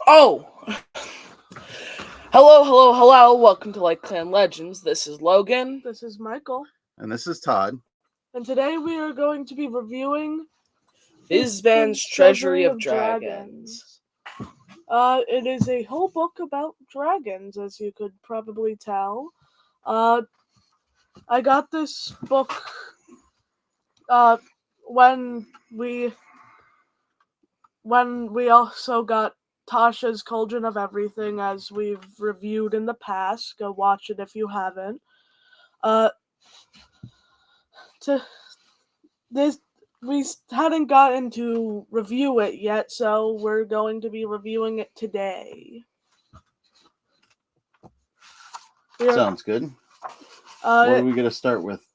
Oh! Hello. Welcome to Light Clan Legends. This is Logan. This is Michael. And this is Todd. And today we are going to be reviewing Fizban's Treasury of Dragons. It is a whole book about dragons, as you could probably tell. I got this book when we also got Tasha's Cauldron of Everything, as we've reviewed in the past. Go watch it if you haven't. We hadn't gotten to review it yet, so we're going to be reviewing it today. Sounds good. What are we going to start with?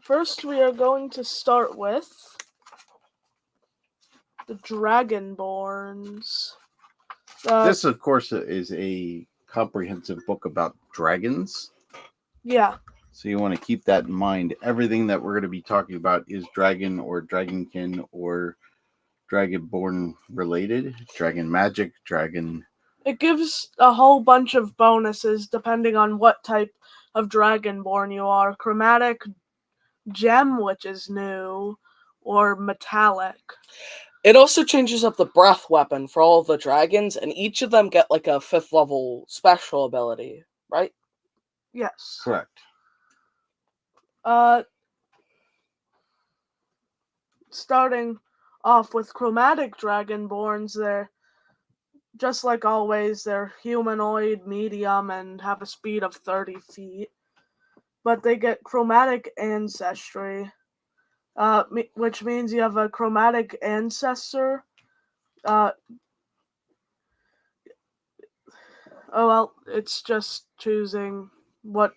First, we are going to start with the Dragonborns. This, of course, is a comprehensive book about dragons. Yeah. So you want to keep that in mind. Everything that we're going to be talking about is dragon or dragonkin or dragonborn related. Dragon magic, dragon. It gives a whole bunch of bonuses depending on what type of dragonborn you are. Chromatic, gem, which is new, or metallic. It also changes up the breath weapon for all of the dragons, and each of them get like a 5th level special ability, right? Yes. Correct. Starting off with chromatic dragonborns, they're just like always, they're humanoid, medium, and have a speed of 30 feet. But they get chromatic ancestry, which means you have a chromatic ancestor. It's just choosing what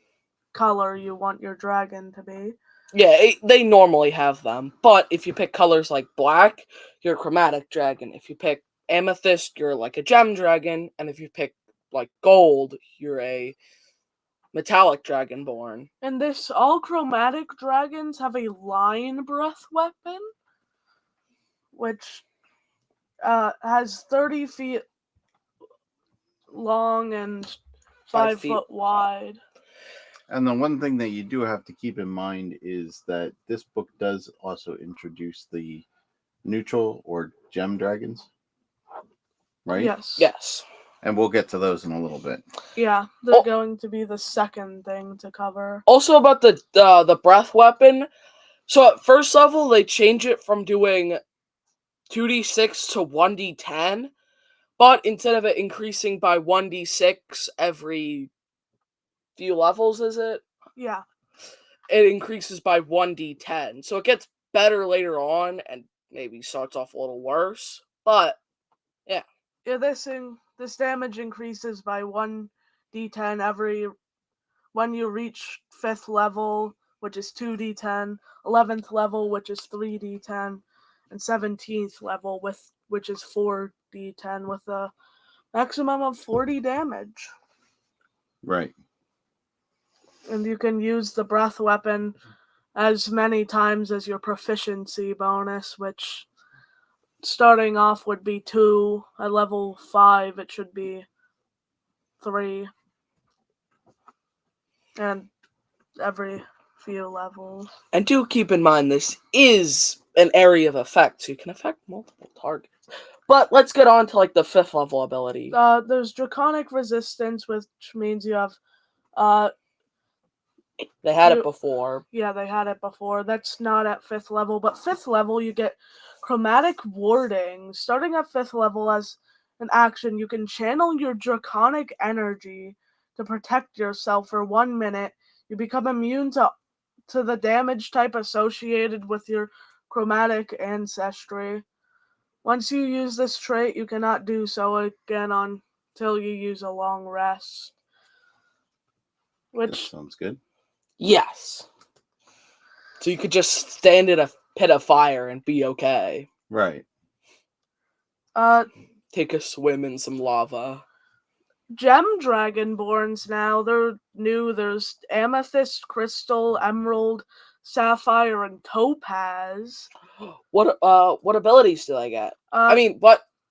color you want your dragon to be. Yeah, they normally have them, but if you pick colors like black, you're a chromatic dragon. If you pick amethyst, you're like a gem dragon, and if you pick like gold, you're a metallic dragonborn. And all chromatic dragons have a line breath weapon, which has 30 feet long and 5 foot wide. And the one thing that you do have to keep in mind is that this book does also introduce the neutral or gem dragons, right? Yes. And we'll get to those in a little bit. Yeah, they're going to be the second thing to cover. Also about the breath weapon. So at first level, they change it from doing 2d6 to 1d10, but instead of it increasing by 1d6 every few levels, is it? Yeah. It increases by 1d10. So it gets better later on and maybe starts off a little worse. But, yeah. Yeah, this damage increases by 1d10 when you reach 5th level, which is 2d10, 11th level, which is 3d10, and 17th level, which is 4d10, with a maximum of 40 damage. Right. And you can use the breath weapon as many times as your proficiency bonus, which starting off would be 2. At level 5, it should be 3. And every few levels. And do keep in mind, this is an area of effect, so you can affect multiple targets. But let's get on to like the 5th level ability. There's draconic resistance, which means you have They had it before. Yeah, they had it before. That's not at 5th level, but 5th level you get chromatic warding. Starting at 5th level, as an action, you can channel your draconic energy to protect yourself for 1 minute. You become immune to the damage type associated with your chromatic ancestry. Once you use this trait, you cannot do so again until you use a long rest. That sounds good. Yes. So you could just stand in a pit of fire and be okay. Right. Take a swim in some lava. Gem dragonborns now, they're new. There's amethyst, crystal, emerald, sapphire, and topaz. What abilities do they get?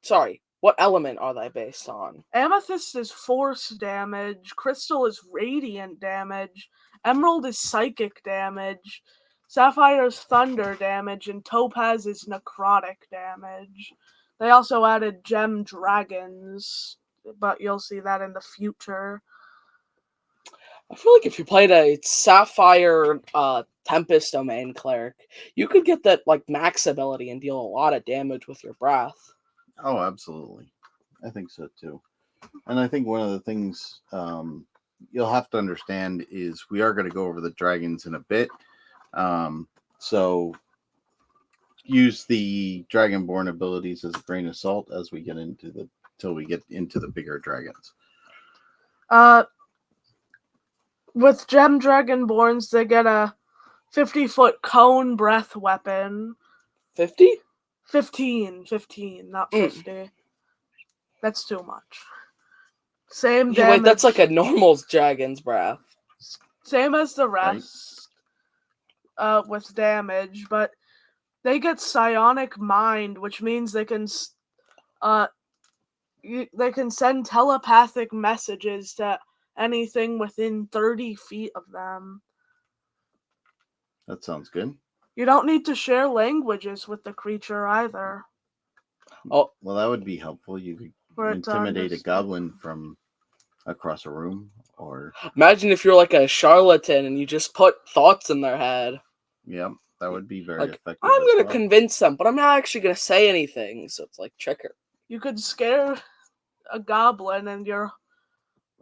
Sorry. What element are they based on? Amethyst is force damage, crystal is radiant damage, emerald is psychic damage, sapphire is thunder damage, and topaz is necrotic damage. They also added gem dragons, but you'll see that in the future. I feel like if you played a Sapphire Tempest Domain Cleric, you could get that like max ability and deal a lot of damage with your breath. Oh, absolutely. I think so too. And I think one of the things you'll have to understand is we are going to go over the dragons in a bit. So use the Dragonborn abilities as a grain of salt as we get into till we get into the bigger dragons. With Gem Dragonborns, they get a 50-foot cone breath weapon. 50? 15, not 50. That's too much. Same Yeah, damage. wait, that's like a normal dragon's breath. Same as the rest, with damage, but they get Psionic Mind, which means they can send telepathic messages to anything within 30 feet of them. That sounds good. You don't need to share languages with the creature either. Oh, well, that would be helpful. You could intimidate a goblin from across a room, or imagine if you're like a charlatan and you just put thoughts in their head. Yeah, that would be very effective. I'm gonna convince them, but I'm not actually gonna say anything, so it's like trickery. You could scare a goblin and your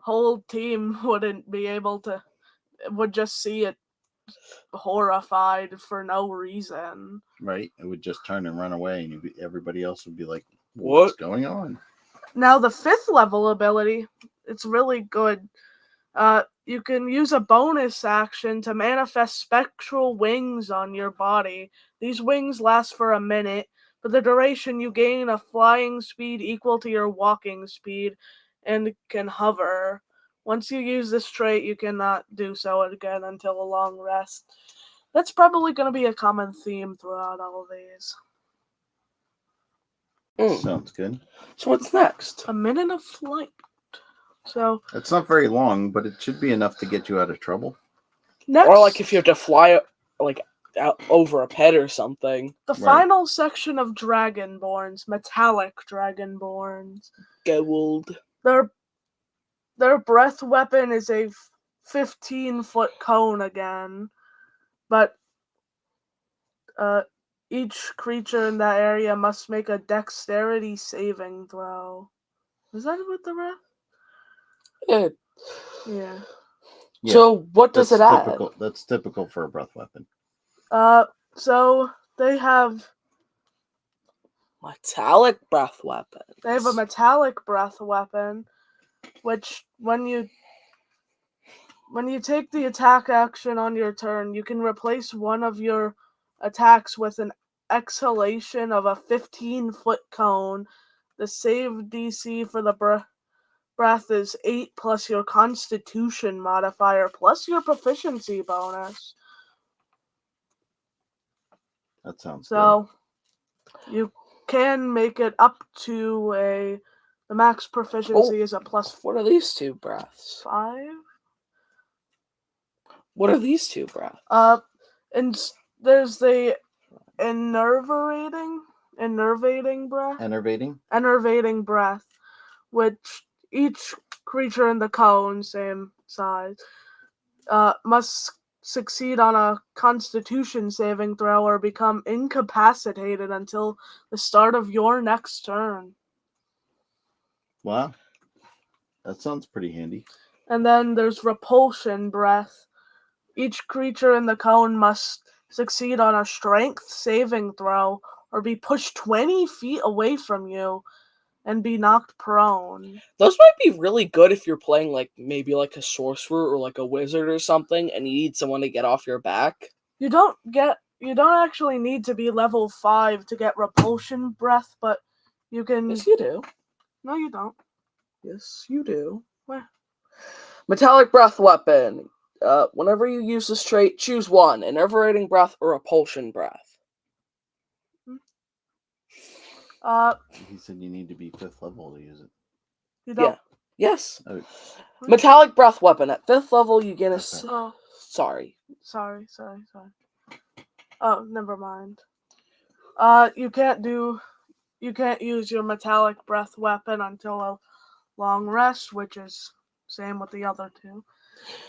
whole team wouldn't be able to, would just see it horrified for no reason. Right, it would just turn and run away, and everybody else would be like, "What's going on?" Now the 5th level ability, it's really good. You can use a bonus action to manifest spectral wings on your body. These wings last for a minute. For the duration, you gain a flying speed equal to your walking speed and can hover. Once you use this trait, you cannot do so again until a long rest. That's probably going to be a common theme throughout all of these. Sounds good. So what's next? A minute of flight. So it's not very long, but it should be enough to get you out of trouble. Next, or like if you have to fly like out over a pit or something. The final section of Dragonborns, metallic Dragonborns. Gold. Their breath weapon is a 15-foot cone again, but each creature in that area must make a dexterity saving throw. Is that what the breath? Yeah. So what does it add? That's typical for a breath weapon. So they have metallic breath weapon. They have a metallic breath weapon, which when you take the attack action on your turn, you can replace one of your attacks with an exhalation of a 15-foot cone. The save DC for the breath is 8 plus your Constitution modifier plus your proficiency bonus. That sounds good. You can make it up to the max proficiency is a plus. What are these two breaths? 5. What are these two breaths? And there's the enervating breath. Enervating breath, which each creature in the cone, same size, must succeed on a Constitution saving throw or become incapacitated until the start of your next turn. Wow. That sounds pretty handy. And then there's repulsion breath. Each creature in the cone must succeed on a strength saving throw or be pushed 20 feet away from you and be knocked prone. Those might be really good if you're playing like maybe like a sorcerer or like a wizard or something and you need someone to get off your back. You don't actually need to be level 5 to get repulsion breath, but you can. Yes, you do. No, you don't. Yes, you do. Where? Metallic breath weapon. Whenever you use this trait, choose one: enervating breath or repulsion breath. He said you need to be 5th level to use it. You don't. Yeah. Yes. Oh, Metallic breath weapon. At 5th level, you get a. Okay. Oh, Sorry. sorry. Oh, never mind. You can't use your metallic breath weapon until a long rest, which is same with the other two.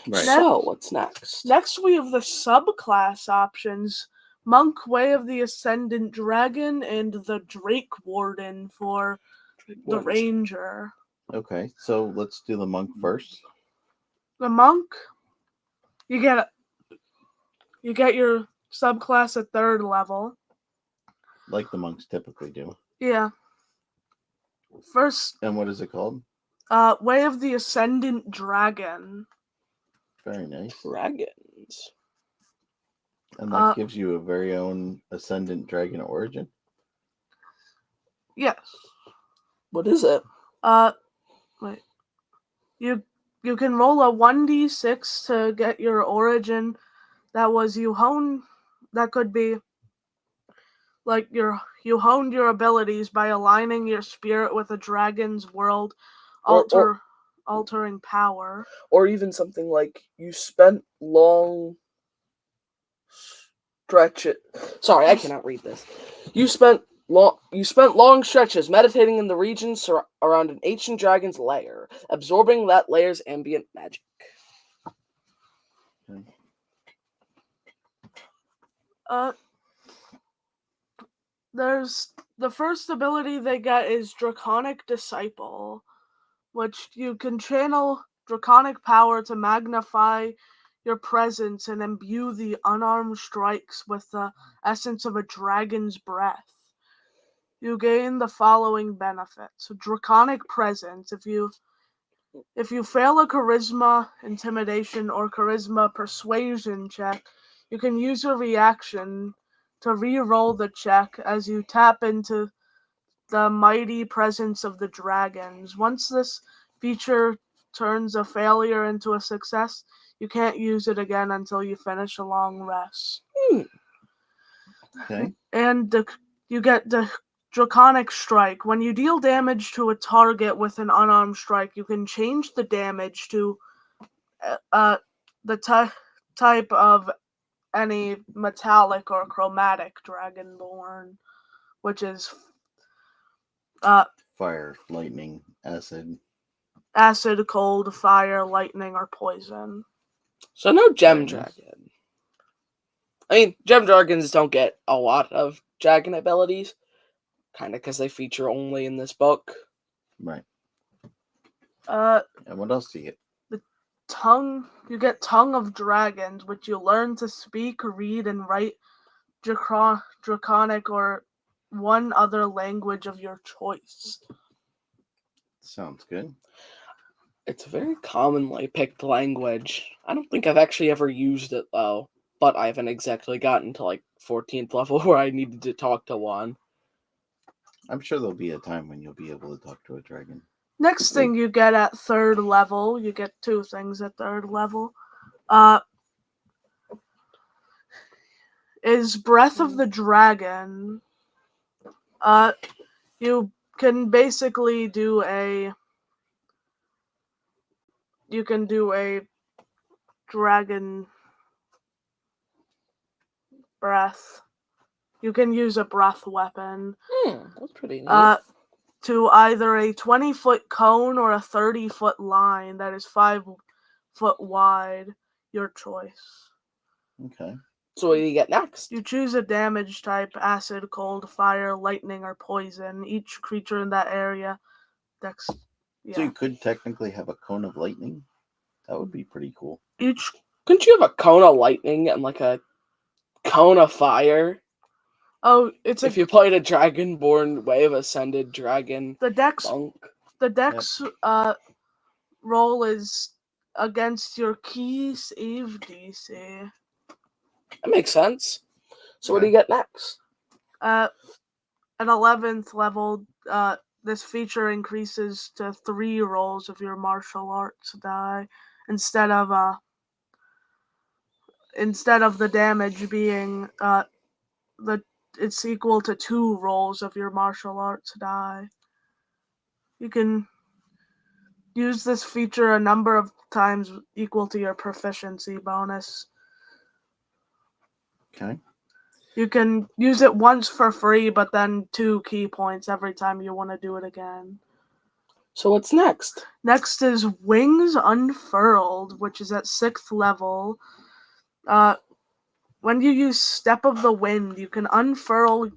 right. So, what's next? Next, we have the subclass options: Monk, Way of the Ascendant Dragon, and the Drake Warden for the Ranger. Okay, so let's do the monk first. The Monk, you get your subclass at 3rd level. Like the monks typically do. Yeah. First, And what is it called? Way of the Ascendant Dragon. Very nice. Dragons. And that gives you a very own Ascendant Dragon origin? Yes. What is it? Wait. You can roll a 1d6 to get your origin. That could be like you honed your abilities by aligning your spirit with a dragon's world altering power. Or even something like you spent long stretches. Sorry, I cannot read this. You spent long stretches meditating in the region around an ancient dragon's lair, absorbing that lair's ambient magic. There's the first ability they get is Draconic Disciple, which you can channel draconic power to magnify your presence and imbue the unarmed strikes with the essence of a dragon's breath. You gain the following benefits: Draconic Presence. If you fail a Charisma Intimidation or Charisma Persuasion check, you can use your reaction to re-roll the check as you tap into the mighty presence of the dragons. Once this feature turns a failure into a success, you can't use it again until you finish a long rest. Okay. And you get the Draconic Strike. When you deal damage to a target with an unarmed strike, you can change the damage to the type of any metallic or chromatic dragonborn, which is fire, lightning, acid, cold, fire, lightning, or poison. So no gem dragon. I mean, gem dragons don't get a lot of dragon abilities, kind of because they feature only in this book. Right. And what else do you get? You get Tongue of Dragons, which you learn to speak, read, and write Draconic or one other language of your choice. Sounds good. It's a very commonly picked language. I don't think I've actually ever used it, though. But I haven't exactly gotten to, 14th level where I needed to talk to one. I'm sure there'll be a time when you'll be able to talk to a dragon. Next thing you get at 3rd level, you get 2 things at 3rd level, is Breath of the Dragon. You can basically do a dragon breath. You can use a breath weapon. That's pretty neat. To either a 20-foot cone or a 30-foot line that is 5 foot wide, your choice. Okay. So what do you get next? You choose a damage type: acid, cold, fire, lightning, or poison. Each creature in that area. So you could technically have a cone of lightning? That would be pretty cool. Couldn't you have a cone of lightning and a cone of fire? Oh, if you played a Dragonborn Way of Ascended Dragon monk. The dex roll is against your key save DC. That makes sense. So what do you get next? At 11th level, this feature increases to 3 rolls of your martial arts die instead of the damage being the it's equal to 2 rolls of your martial arts die. You can use this feature a number of times equal to your proficiency bonus. Okay. You can use it once for free, but then 2 key points every time you want to do it again. So what's next? Next is Wings Unfurled, which is at 6th level. When you use Step of the Wind, you can unfurl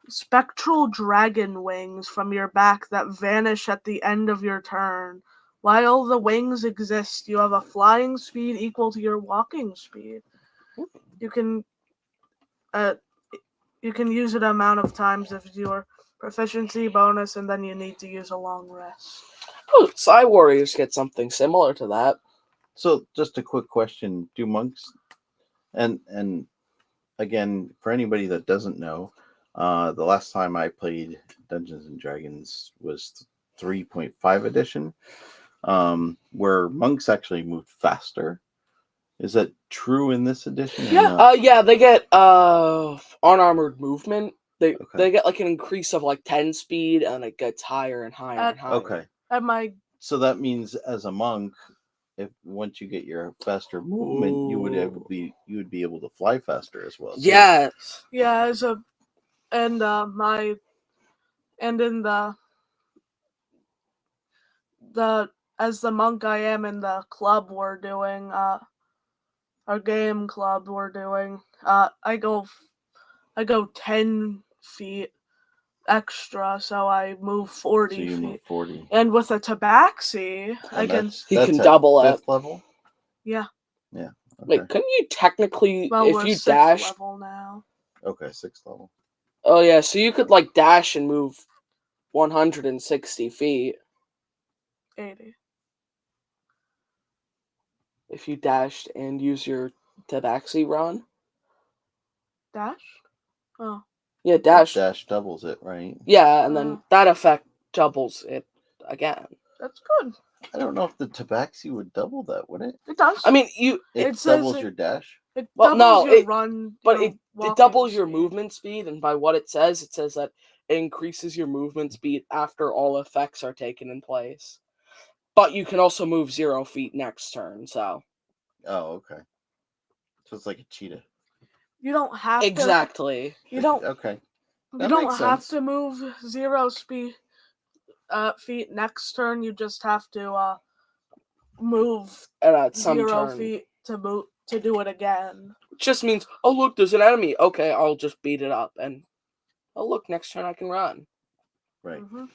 spectral dragon wings from your back that vanish at the end of your turn. While the wings exist, you have a flying speed equal to your walking speed. You can use it an amount of times if your proficiency bonus, and then you need to use a long rest. Oh, Psy Warriors get something similar to that. So, just a quick question: do monks, and again, for anybody that doesn't know, the last time I played Dungeons and Dragons was 3.5 edition, where monks actually moved faster. Is that true in this edition? Yeah, they get unarmored movement. They Okay. get like an increase of like 10 speed, and it gets higher and higher and higher. Okay. So that means as a monk, if once you get your faster movement, you would be able to fly faster as well. too. Yes. Yeah, in the as the monk I am in the club we're doing, our game club we're doing, I go 10 feet extra, so I move 40 So you feet. move 40. And with a tabaxi, And He that's can at double it. 5th level? Yeah. Yeah. Okay. Wait, couldn't you technically, Well, if we're you 6th dash? level now. Okay, 6th level. Oh yeah, so you could like dash and move 160 feet 80. if you dashed and use your tabaxi run. Dash? Oh. Yeah, dash. Dash doubles it, right? Yeah, and then that effect doubles it again. That's good. I don't know if the tabaxi would double that, would it? It does. I mean, It doubles your dash? It Well, doubles no, your run, but your it walking doubles your speed. movement speed, and by what it says that it increases your movement speed after all effects are taken in place. But you can also move 0 feet next turn, so. Oh, okay. So it's like a cheetah. You don't have Exactly. to. You don't. Okay. You That don't makes have sense. to move 0 feet next turn. You just have to move And at some 0 turn. feet to do it again. Which just means, oh look, there's an enemy. Okay, I'll just beat it up, and oh look, next turn I can run. Right. Mm-hmm.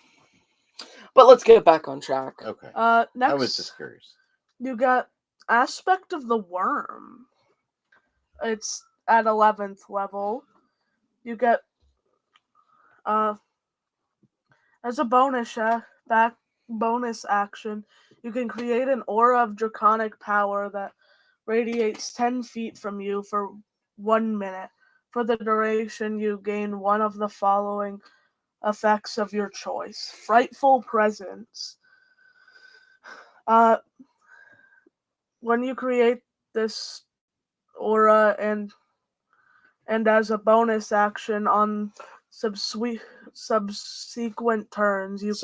But let's get back on track. Okay. Next, I was just curious. You got Aspect of the Worm. It's at 11th level. You get as a bonus action, you can create an aura of draconic power that radiates 10 feet from you for 1 minute. For the duration, you gain one of the following effects of your choice. Frightful Presence. When you create this aura and as a bonus action on subsequent turns, you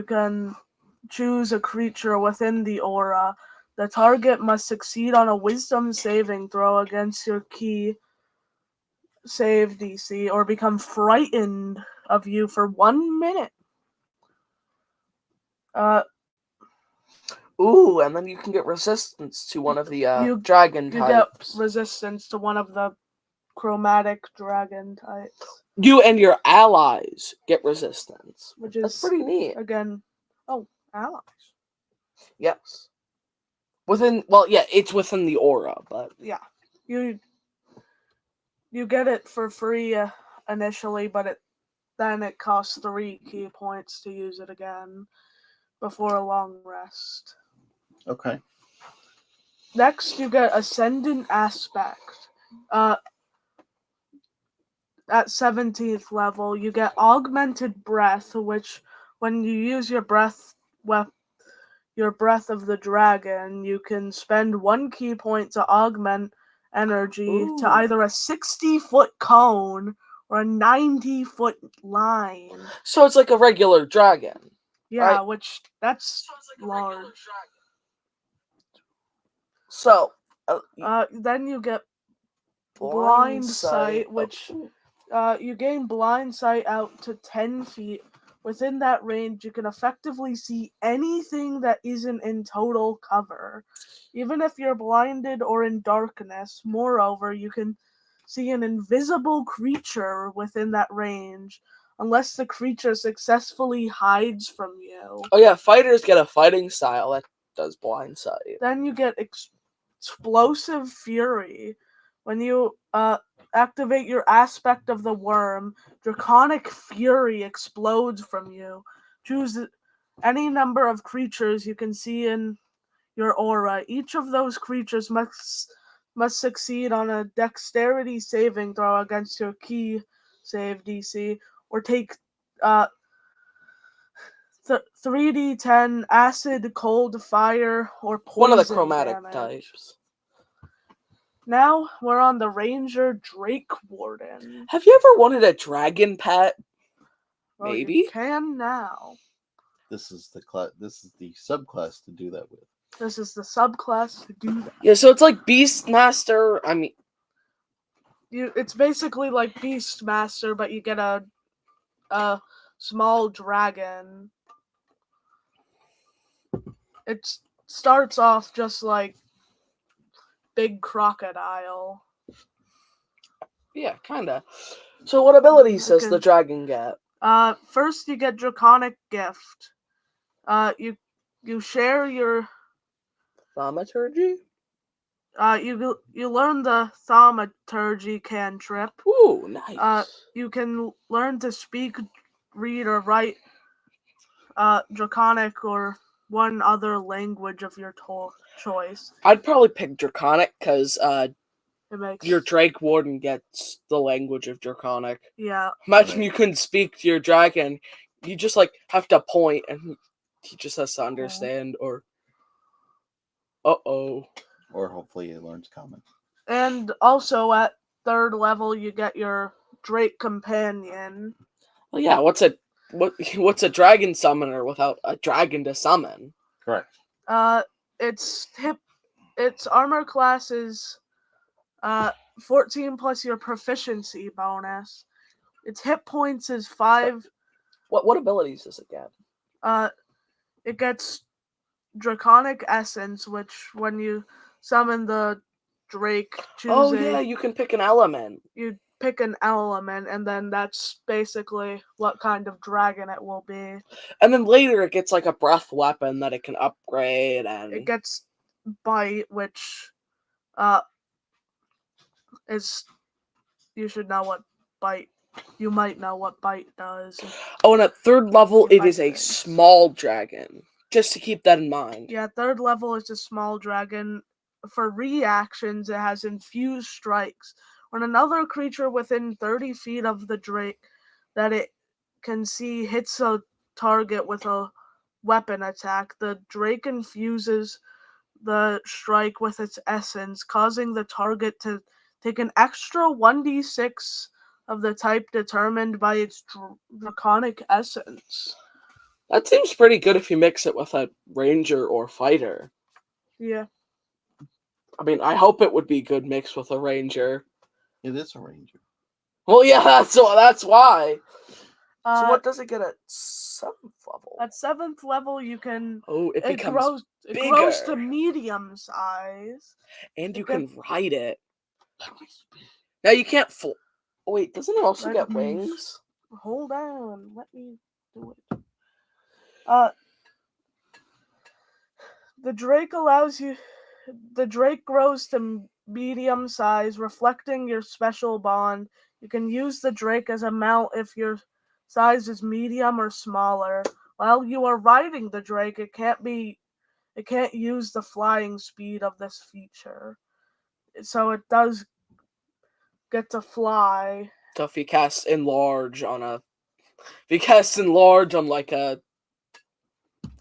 can choose a creature within the aura. The target must succeed on a wisdom saving throw against your key save DC or become frightened of you for 1 minute. Ooh, and then you can get resistance to one of the dragon types. You get resistance to one of the chromatic dragon types. You and your allies get resistance, Which that's is pretty neat. Again, allies. Yes. It's within the aura, but yeah, you get it for free initially, but then it costs 3 key points to use it again before a long rest. Okay. Next, you get Ascendant Aspect. At 17th level, you get Augmented Breath, which when you use your breath of the dragon, you can spend 1 key point to augment energy to Ooh. either a 60-foot cone or a 90-foot line. So it's like a regular dragon. Yeah, Right. which that's large. So Then you get blind sight, which you gain blind sight out to 10 feet. Within that range, you can effectively see anything that isn't in total cover, even if you're blinded or in darkness. Moreover, you can see an invisible creature within that range, unless the creature successfully hides from you. Oh yeah, fighters get a fighting style that does blind sight. Then you get explosive fury. When you activate your aspect of the worm, draconic fury explodes from you. Choose any number of creatures you can see in your aura. Each of those creatures must succeed on a dexterity saving throw against your key save DC, or take 3d10 acid, cold, fire, or poison One of the chromatic damage. types. Now we're on the Ranger Drake Warden. Have you ever wanted a dragon pet? Well, Maybe. you can now. This is the subclass to do that with. This is the subclass to do that. Yeah, so it's like Beastmaster. I mean, It's basically like Beastmaster, but you get a small dragon. It starts off just like big crocodile. yeah, kinda. So what abilities does the dragon get? First you get Draconic Gift. You share your Thaumaturgy? you learn the Thaumaturgy cantrip. Ooh, nice. You can learn to speak, read, or write Draconic or one other language of your choice. I'd probably pick Draconic because It makes your Drake Warden gets the language of Draconic. yeah. Imagine you couldn't speak to your dragon. You just like have to point and he just has to understand or uh-oh. Or hopefully he learns common. And also at 3rd level you get your Drake Companion. Well, yeah, what's a dragon summoner without a dragon to summon? Correct. Its armor class is 14 plus your proficiency bonus. Its hit points is 5. What abilities does it get? It gets Draconic Essence, which when you summon the Drake, Oh yeah, you can pick an element. You pick an element, and then that's basically what kind of dragon it will be. And then later it gets like a breath weapon that it can upgrade, and it gets Bite, which is you should know what Bite. You might know what Bite does. Oh, and at 3rd level it is a small dragon. Just to keep that in mind. Yeah, 3rd level is a small dragon. For reactions, it has Infused Strikes. When another creature within 30 feet of the Drake that it can see hits a target with a weapon attack, the Drake infuses the strike with its essence, causing the target to take an extra 1d6 of the type determined by its draconic essence. That seems pretty good if you mix it with a ranger or fighter. Yeah. I mean, I hope it would be good mixed with a ranger. It is a ranger. Well, yeah, that's why. So what does it get at 7th level? At 7th level, you can. It becomes grows. bigger. It grows to medium size, and you can ride it. Now you can't. Oh, wait, doesn't it also get wings? Hold on, let me do it. The Drake grows to medium size, reflecting your special bond. You can use the Drake as a mount if your size is medium or smaller. While you are riding the Drake, it can't use the flying speed of this feature. So it does get to fly. So if you cast enlarge on like a,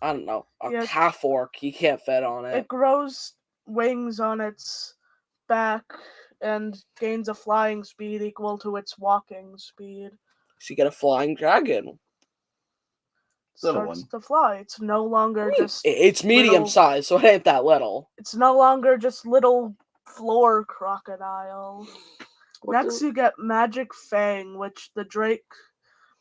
I don't know, half orc, he can't fit on it. It grows wings on its back and gains a flying speed equal to its walking speed. So you get a flying dragon. Little Starts one. to fly. It's no longer just It's medium little- size, so it ain't that little. It's no longer just little floor crocodile. Next, you get Magic Fang, which the Drake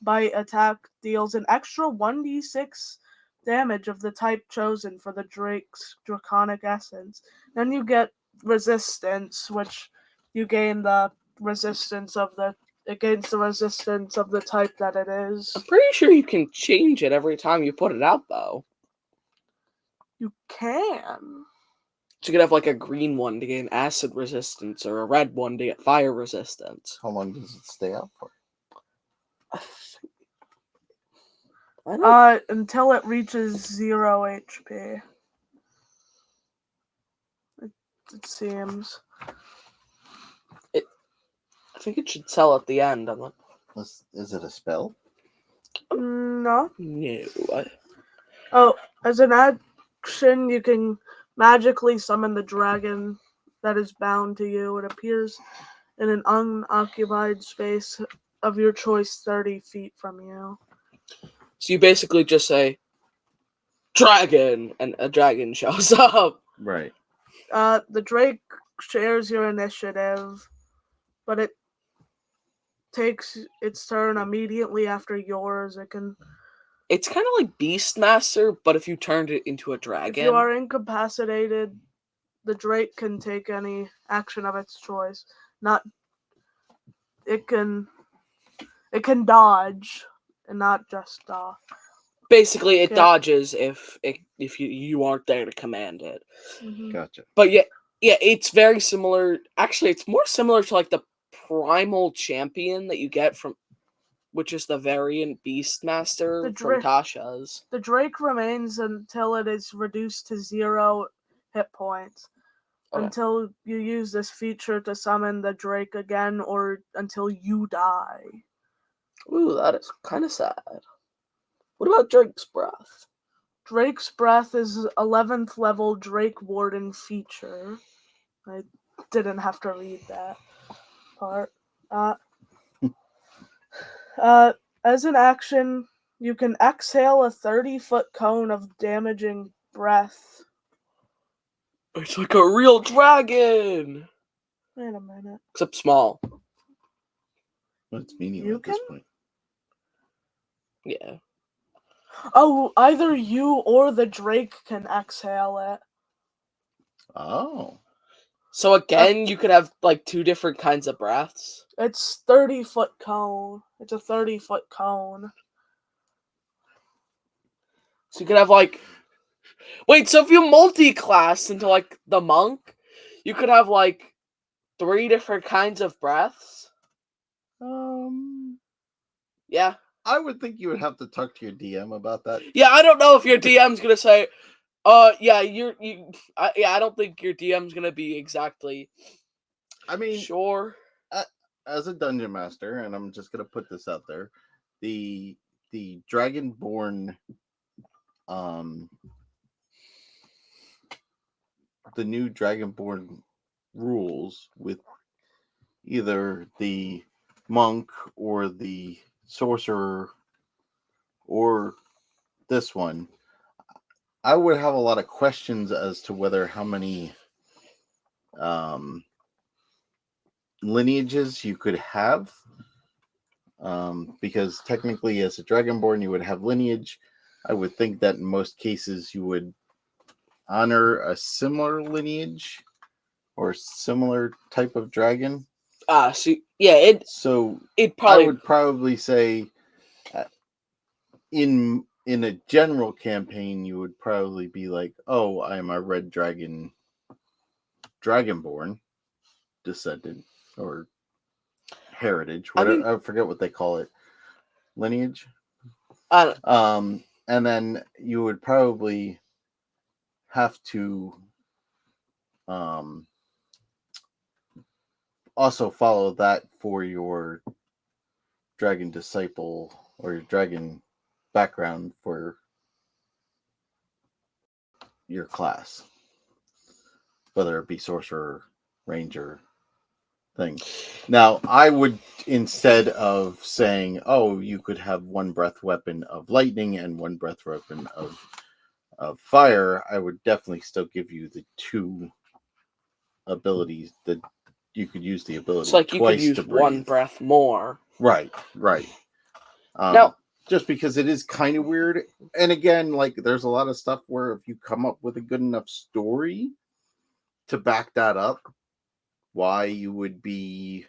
bite attack deals an extra 1d6 damage of the type chosen for the Drake's Draconic Essence. Then you get Resistance, which you gain the resistance of the against the resistance of the type that it is. I'm pretty sure you can change it every time you put it out, though. You can. So you could have like a green one to gain acid resistance, or a red one to get fire resistance. How long does it stay out for? I don't Until it reaches 0 HP. It seems. I think it should sell at the end. I'm like, Is it a spell? No. no. As an action, you can magically summon the dragon that is bound to you. It appears in an unoccupied space of your choice 30 feet from you. So you basically just say, dragon, and a dragon shows up. Right. The Drake shares your initiative, but it takes its turn immediately after yours. It's kind of like Beastmaster, but if you turned it into a dragon. If you are incapacitated, the Drake can take any action of its choice. It can dodge and not just Basically, it Yeah. dodges if you aren't there to command it. Mhm. Gotcha. But yeah, it's very similar. Actually, it's more similar to like the primal champion that you get from, which is the variant Beastmaster from Tasha's. The Drake remains until it is reduced to 0 hit points. Okay. Until you use this feature to summon the Drake again, or until you die. Ooh, that is kind of sad. What about Drake's Breath? Drake's Breath is 11th level Drake Warden feature. I didn't have to read that part. As an action, you can exhale a 30-foot cone of damaging breath. It's like a real dragon! Wait a minute. Except small. Well, it's medium You at this can? point. Yeah. Oh, either you or the Drake can exhale it. Oh. So again, you could have like two different kinds of breaths. It's 30-foot cone. It's a 30-foot cone. So you could have like... Wait, so if you multi-class into like the monk, you could have like 3 different kinds of breaths? Yeah. I would think you would have to talk to your DM about that. Yeah, I don't know if your DM's gonna say, yeah, I don't think your DM's gonna be exactly. I mean, sure. As a dungeon master, and I'm just gonna put this out there, the Dragonborn, the new Dragonborn rules with either the monk or the sorcerer or this one, I would have a lot of questions as to whether how many lineages you could have, because technically as a Dragonborn you would have lineage. I would think that in most cases you would honor a similar lineage or similar type of dragon. So yeah, it probably I would probably say in a general campaign you would probably be like, oh, I'm a red dragonborn descendant or heritage, whatever. I forget what they call it, lineage. And then you would probably have to also follow that for your dragon disciple or your dragon background for your class, whether it be sorcerer, ranger thing. Now, I would, instead of saying, oh, you could have one breath weapon of lightning and one breath weapon of fire, I would definitely still give you the two abilities that you could use the ability It's like you could twice use to one breathe. breath more. Right. Now, Just because it is kind of weird. And again, like there's a lot of stuff where if you come up with a good enough story to back that up, why you would be,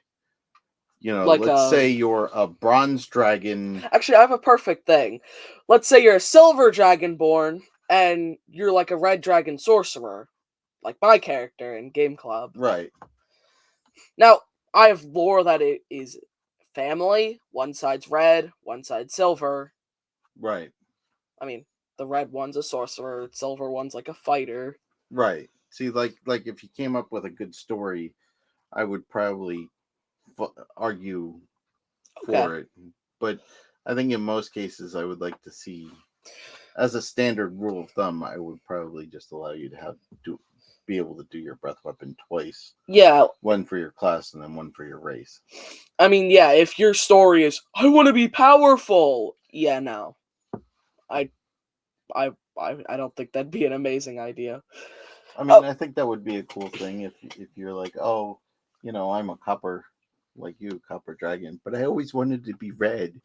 like let's say you're a bronze dragon. Actually, I have a perfect thing. Let's say you're a silver dragonborn and you're like a red dragon sorcerer, like my character in Game Club. Right. Now, I have lore that it is family. One side's red, one side's silver. Right. I mean, the red one's a sorcerer, silver one's like a fighter. Right. See, like if you came up with a good story, I would probably argue for it. But I think in most cases, I would like to see, as a standard rule of thumb, I would probably just allow you to be able to do your breath weapon twice. Yeah. One for your class and then one for your race. I mean, yeah, if your story is, I want to be powerful. Yeah, no. I don't think that'd be an amazing idea. I mean, I think that would be a cool thing if you're like, oh, I'm a copper, like you, copper dragon, but I always wanted to be red,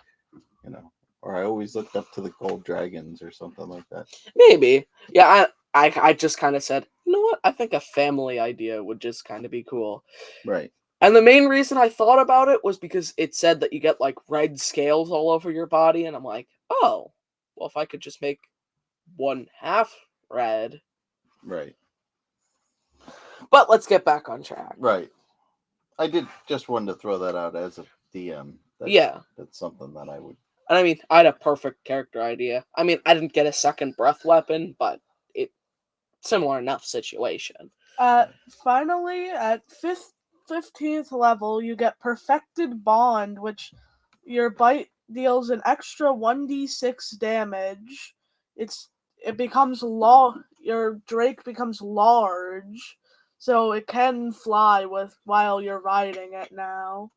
or I always looked up to the gold dragons or something like that. Maybe. Yeah, I just kind of said, you know what? I think a family idea would just kind of be cool. Right. And the main reason I thought about it was because it said that you get like red scales all over your body, and I'm like, oh, well, if I could just make one half red. Right. But let's get back on track. Right. I did just want to throw that out as a DM. That's something that I would. And I mean, I had a perfect character idea. I mean, I didn't get a second breath weapon, but it similar enough situation. Finally, at 15th level, you get Perfected Bond, which your bite deals an extra 1d6 damage. It becomes your Drake becomes large, so it can fly while you're riding it now.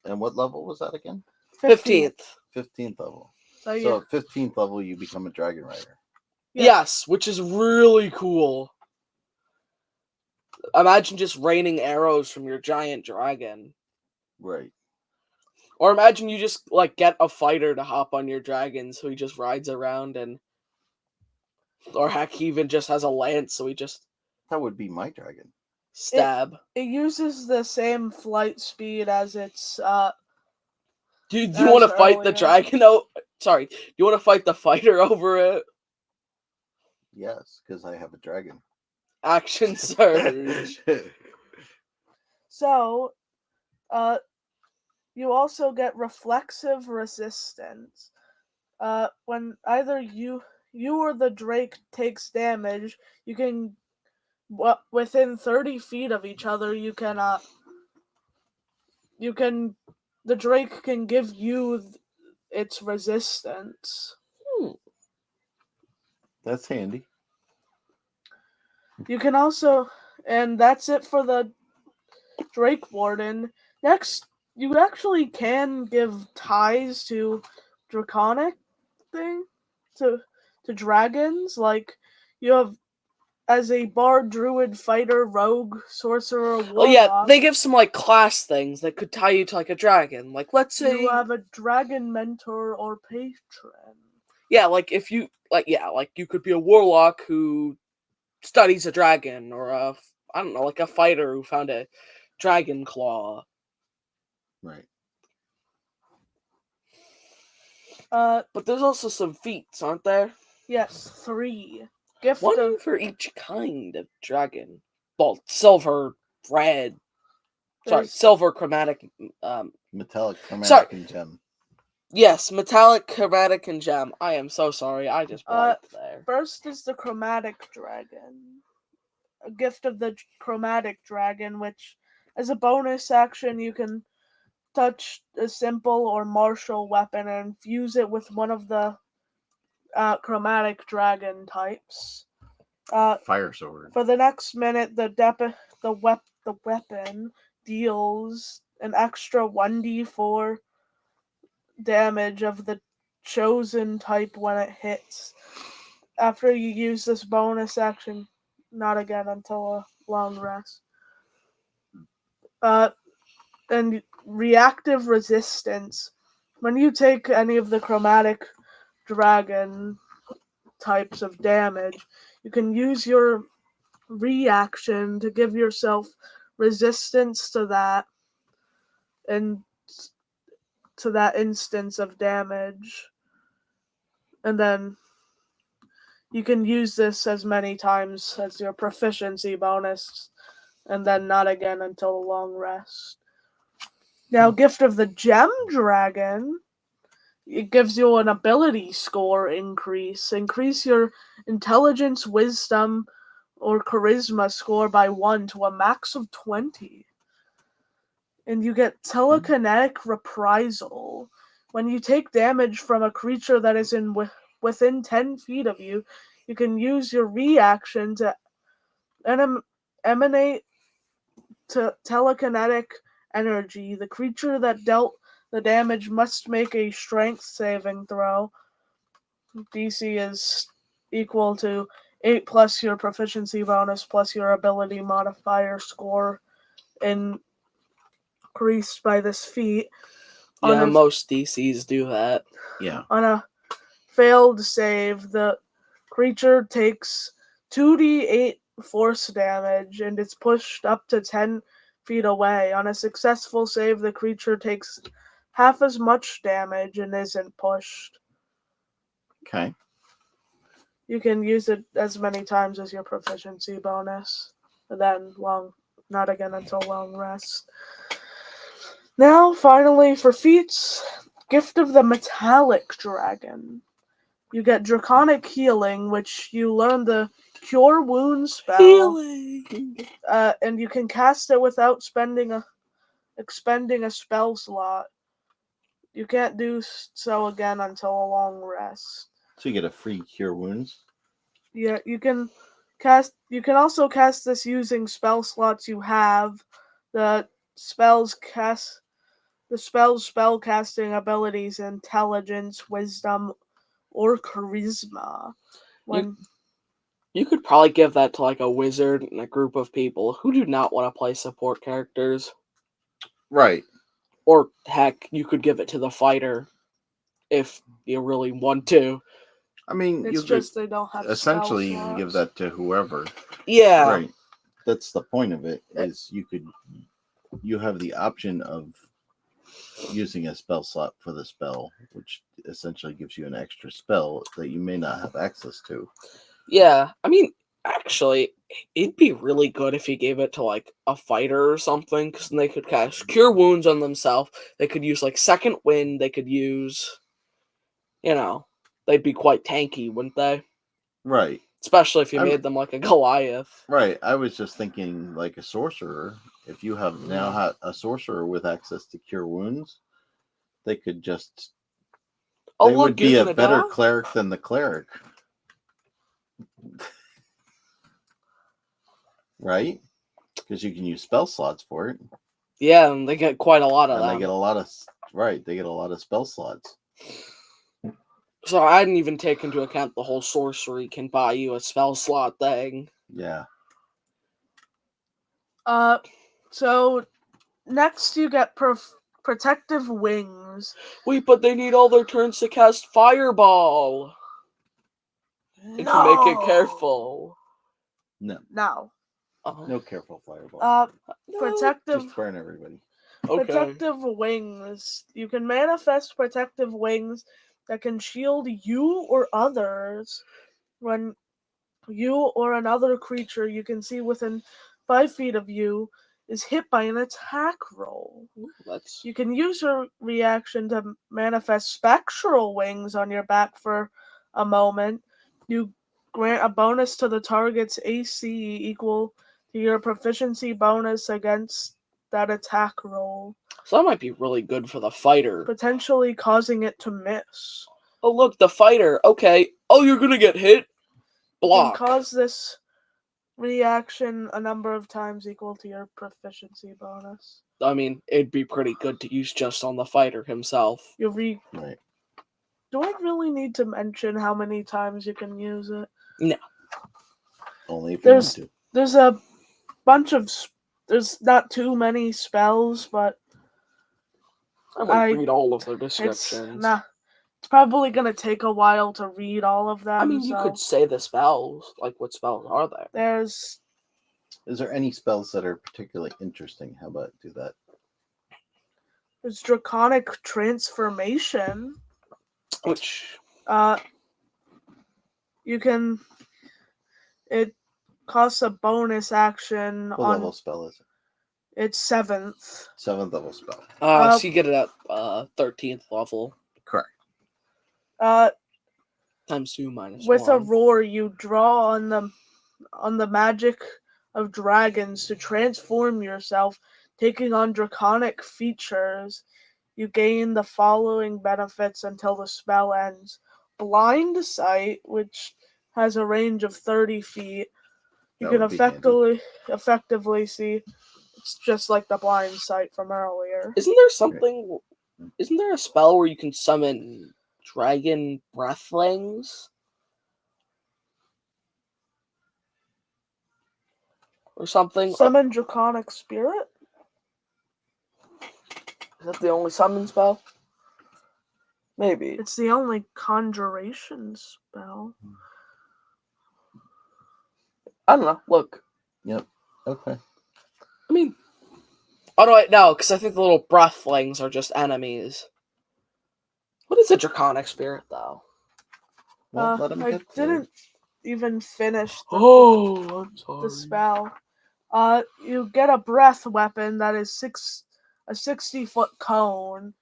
And what level was that again? 15th. 15th level. So at 15th level, you become a dragon rider. Yes, which is really cool. Imagine just raining arrows from your giant dragon. Right. Or imagine you just like get a fighter to hop on your dragon so he just rides around or heck, he even just has a lance so he just... That would be my dragon. Stab. It uses the same flight speed as its Do you want to fight the earlier. dragon? Sorry. Do you want to fight the fighter over it? Yes, because I have a dragon. Action surge. So, you also get reflexive resistance. When either you or the Drake takes damage, you can, within 30 feet of each other, the Drake can give you its resistance. That's handy. You can also, and that's it for the Drake Warden. Next, you actually can give ties to draconic to dragons. Like you have as a bard, druid, fighter, rogue, sorcerer, warlock. Oh yeah, they give some like class things that could tie you to like a dragon. Like let's say you have a dragon mentor or patron. Yeah, like if you like you could be a warlock who studies a dragon, or I don't know, like a fighter who found a dragon claw. Right. But there's also some feats, aren't there? Yes, 3. One for each kind of dragon. Well, silver, red. Silver, chromatic. Metallic, chromatic, and gem. Yes, metallic, chromatic, and gem. I am so sorry. I just blanked there. First is the chromatic dragon. A gift of the chromatic dragon, which, as a bonus action, you can touch a simple or martial weapon and fuse it with one of the chromatic dragon types. Fire sword. For the next minute, the the weapon deals an extra 1d4 damage of the chosen type when it hits. After you use this bonus action, not again until a long rest. And reactive resistance. When you take any of the chromatic dragon types of damage, you can use your reaction to give yourself resistance to that and to that instance of damage. And then you can use this as many times as your proficiency bonus, and then not again until a long rest. Now, Gift of the Gem Dragon, it gives you an ability score increase. Increase your intelligence, wisdom, or charisma score by 1 to a max of 20. And you get telekinetic reprisal. When you take damage from a creature that is within 10 feet of you, you can use your reaction to emanate to telekinetic energy. The creature that dealt the damage must make a strength saving throw. DC is equal to 8 plus your proficiency bonus plus your ability modifier score increased by this feat. Yeah, most DCs do that. Yeah. On a failed save, the creature takes 2d8 force damage and it's pushed up to 10 feet away. On a successful save, the creature takes half as much damage and isn't pushed. Okay. You can use it as many times as your proficiency bonus. And then not again until long rest. Now, finally, for feats, Gift of the Metallic Dragon. You get Draconic Healing, which you learn the Cure Wounds spell. Healing! And you can cast it without expending a spell slot. You can't do so again until a long rest. So you get a free Cure Wounds? Yeah, you can also cast this using spell slots you have. The spell's spellcasting abilities, intelligence, wisdom, or charisma. You could probably give that to like a wizard and a group of people who do not want to play support characters. Right. Or heck, you could give it to the fighter if you really want to. I mean, it's just they don't have essentially spell you can give slots. that to whoever. Yeah. Right. That's the point of it, is you have the option of using a spell slot for the spell, which essentially gives you an extra spell that you may not have access to. Yeah, I mean, actually, it'd be really good if you gave it to like a fighter or something, because then they could cast Cure Wounds on themselves. They could use like Second Wind. They could use, they'd be quite tanky, wouldn't they? Right. Especially if you made them like a Goliath. Right. I was just thinking like a sorcerer. If you have now a sorcerer with access to Cure Wounds, they could just. They would be a better cleric than the cleric. Right? Because you can use spell slots for it. Yeah, and they get quite a lot of them. They get a lot of they get a lot of spell slots. So I didn't even take into account the whole sorcery can buy you a spell slot thing. Yeah. So next you get Protective Wings. Wait, but they need all their turns to cast Fireball. If you make it careful. No. No. No careful Fireball. Protective. Just burn everybody. Okay. Protective Wings. You can manifest Protective Wings that can shield you or others when you or another creature you can see within 5 feet of you is hit by an attack roll. You can use your reaction to manifest Spectral Wings on your back for a moment. You grant a bonus to the target's AC equal to your proficiency bonus against that attack roll. So that might be really good for the fighter. Potentially causing it to miss. Oh, look, the fighter. Okay. Oh, you're going to get hit? Block. Can cause this Reaction a number of times equal to your proficiency bonus. I mean, it'd be pretty good to use just on the fighter himself. You Right. Do I really need to mention how many times you can use it? No. Only if There's- you need to. There's a bunch of. There's not too many spells, but I won't I- read all of their it's descriptions. It's probably gonna take a while to read all of them. I mean, you so could say the spells. Like, what spells are there? There's Is there any spells that are particularly interesting? How about do that? there's Draconic Transformation. Which, You can. It costs a bonus action What on. level spell is it? It's 7th. 7th level spell. Uh, so you get it at 13th level. Correct. Times 2 minus With 1. a roar, you draw on the magic of dragons to transform yourself, taking on draconic features. You gain the following benefits until the spell ends: blind sight, which has a range of 30 feet. You That can would be handy. effectively see. It's just like the blind sight from earlier. Isn't there something? Isn't there a spell where you can summon dragon breathlings? Or something? Summon draconic spirit? Is that the only summon spell? Maybe. It's the only conjuration spell. I don't know. Look. Yep. Okay. I mean, oh no, wait, no, because I think the little breathlings are just enemies. What is a draconic spirit, though? Well, let him I get through. didn't even finish I'm sorry. the spell. You get a breath weapon that is a 60-foot cone,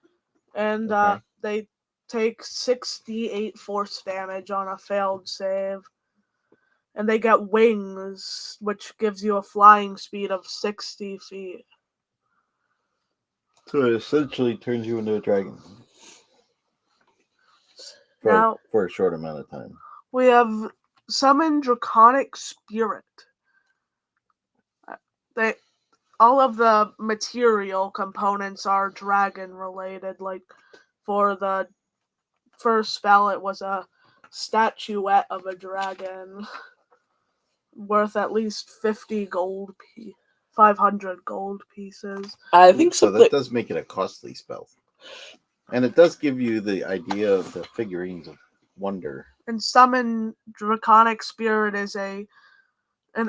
and Okay. they take 68 force damage on a failed save. And they get wings, which gives you a flying speed of 60 feet. So it essentially turns you into a dragon. Now, For a short amount of time. we have Summon Draconic Spirit. All of the material components are dragon related. Like for the first spell, it was a statuette of a dragon worth at least 500 gold pieces. I think so. something. That does make it a costly spell, and it does give you the idea of the figurines of wonder. And Summon Draconic Spirit is an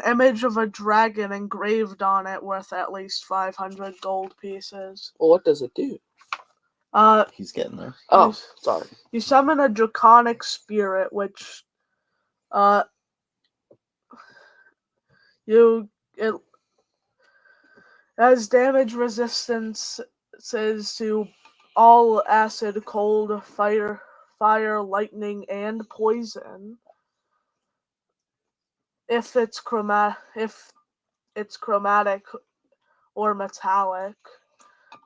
image of a dragon engraved on it worth at least 500 gold pieces. Well, what does it do? He's getting there. Oh, sorry. You summon a Draconic Spirit, which it has damage resistance to all acid, cold, fire, lightning, and poison. If it's chromatic or metallic,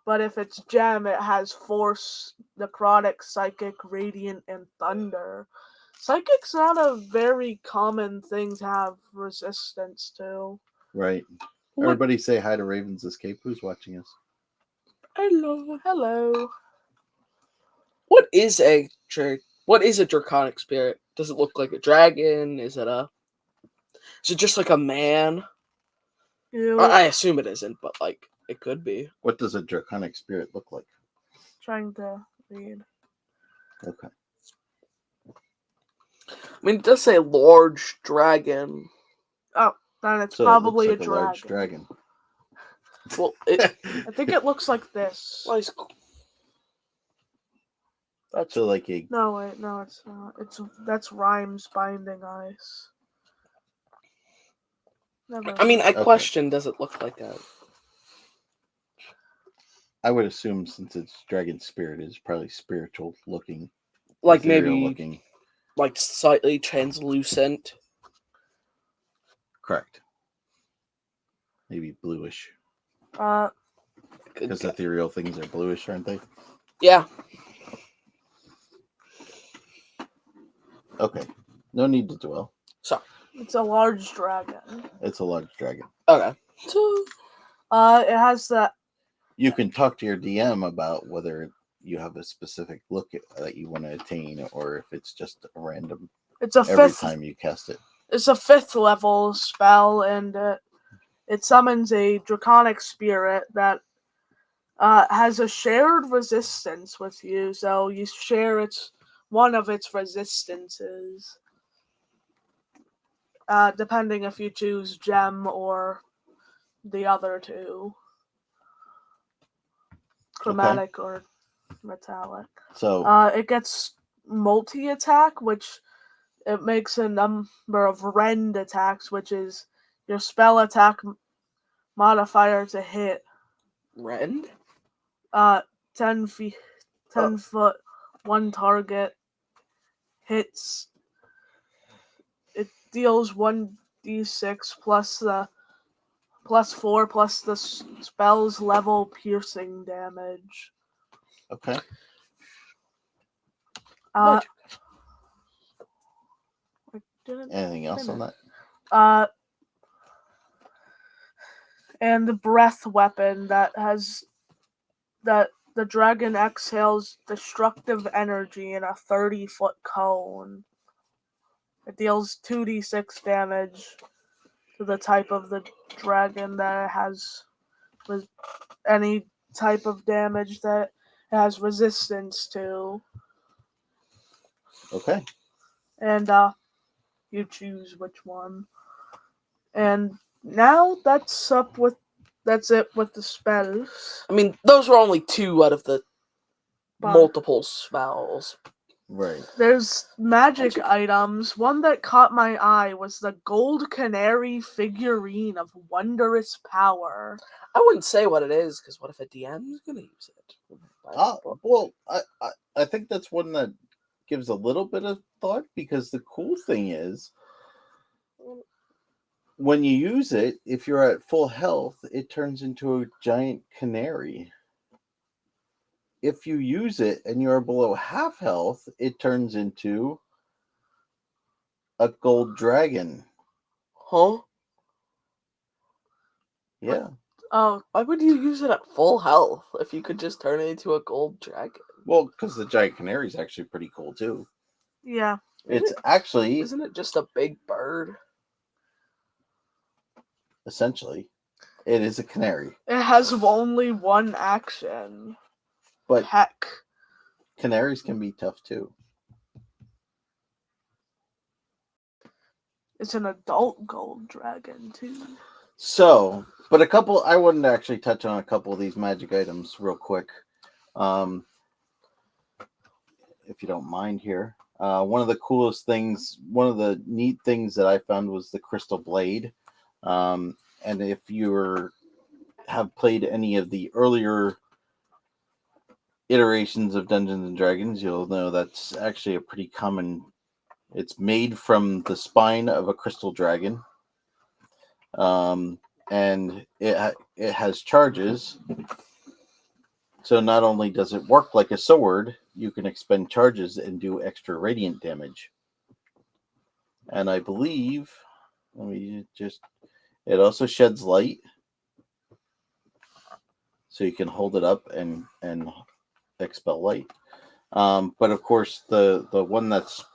but if it's gem, it has force, necrotic, psychic, radiant, and thunder. Psychic's not a very common thing to have resistance to. Right. Everybody say hi to Raven's Escape. Who's watching us? Hello. What is a draconic spirit? Does it look like a dragon? Is it just like a man? I assume it isn't, but like it could be. What does a draconic spirit look like? Trying to read. Okay. I mean, it does say large dragon. Oh, then it's So probably it looks like a large dragon. Well, I think it looks like this. That's So like a No, wait, no, it's not. That's Rhymes Binding Ice. Never I mean, I Okay. question, does it look like a... I would assume since it's dragon spirit, it's probably spiritual looking. Like ethereal maybe looking. like slightly translucent. Correct. Maybe bluish. Uh, Because ethereal things are bluish, aren't they? Yeah. Okay. No need to dwell. Sorry. It's a large dragon. It's a large dragon. Okay. It has that. You can talk to your DM about whether you have a specific look that you want to attain, or if it's just a random It's a every fifth. time you cast it. It's a 5th level spell, and it summons a draconic spirit that has a shared resistance with you. So you share one of its resistances, depending if you choose gem or the other two, chromatic or metallic. So It gets multi-attack, which it makes a number of rend attacks, which is your spell attack modifier to hit. Rend? 10 feet, 10 foot, one target hits. It deals 1d6 plus the +4 plus the spell's level piercing damage. okay. Magic. I didn't Anything else on finish. that? And the breath weapon that the dragon exhales destructive energy in a 30-foot cone. It deals 2d6 damage to the type of the dragon that it has, with any type of damage that it has resistance to. Okay. And you choose which one. And now that's it with the spells. I mean, those were only 2 out of the But multiple spells. Right. there's magic items. One that caught my eye was the gold canary figurine of wondrous power. I wouldn't say what it is, because what if a DM is going to use it? Well, I think that's one that gives a little bit of thought, because the cool thing is, when you use it, if you're at full health, it turns into a giant canary. If you use it and you're below half health, it turns into a gold dragon. Huh? Yeah. Oh, Why would you use it at full health if you could just turn it into a gold dragon? Well, because the giant canary is actually pretty cool too. yeah. It's actually, Isn't it just a big bird? essentially, it is a canary. It has only one action. But Heck. canaries can be tough too. It's an adult gold dragon, too. So, but I wanted to actually touch on a couple of these magic items real quick. If you don't mind here. One of the coolest things, one of the neat things that I found was the crystal blade. And if you have played any of the earlier iterations of Dungeons and Dragons, you'll know that's actually a pretty common. It's made from the spine of a crystal dragon, and it has charges. So not only does it work like a sword, you can expend charges and do extra radiant damage. And I believe, it also sheds light, so you can hold it up and expel light. But of course, the one that's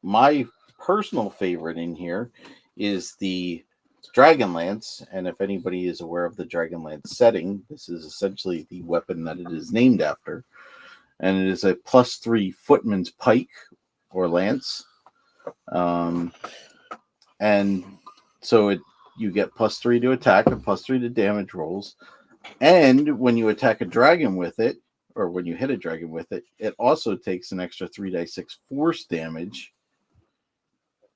my personal favorite in here is the Dragonlance. And if anybody is aware of the Dragonlance setting, this is essentially the weapon that it is named after. And it is a +3 footman's pike or lance. And so you get +3 to attack and +3 to damage rolls. And when you attack a dragon with it, or when you hit a dragon with it, it also takes an extra 3d6 force damage.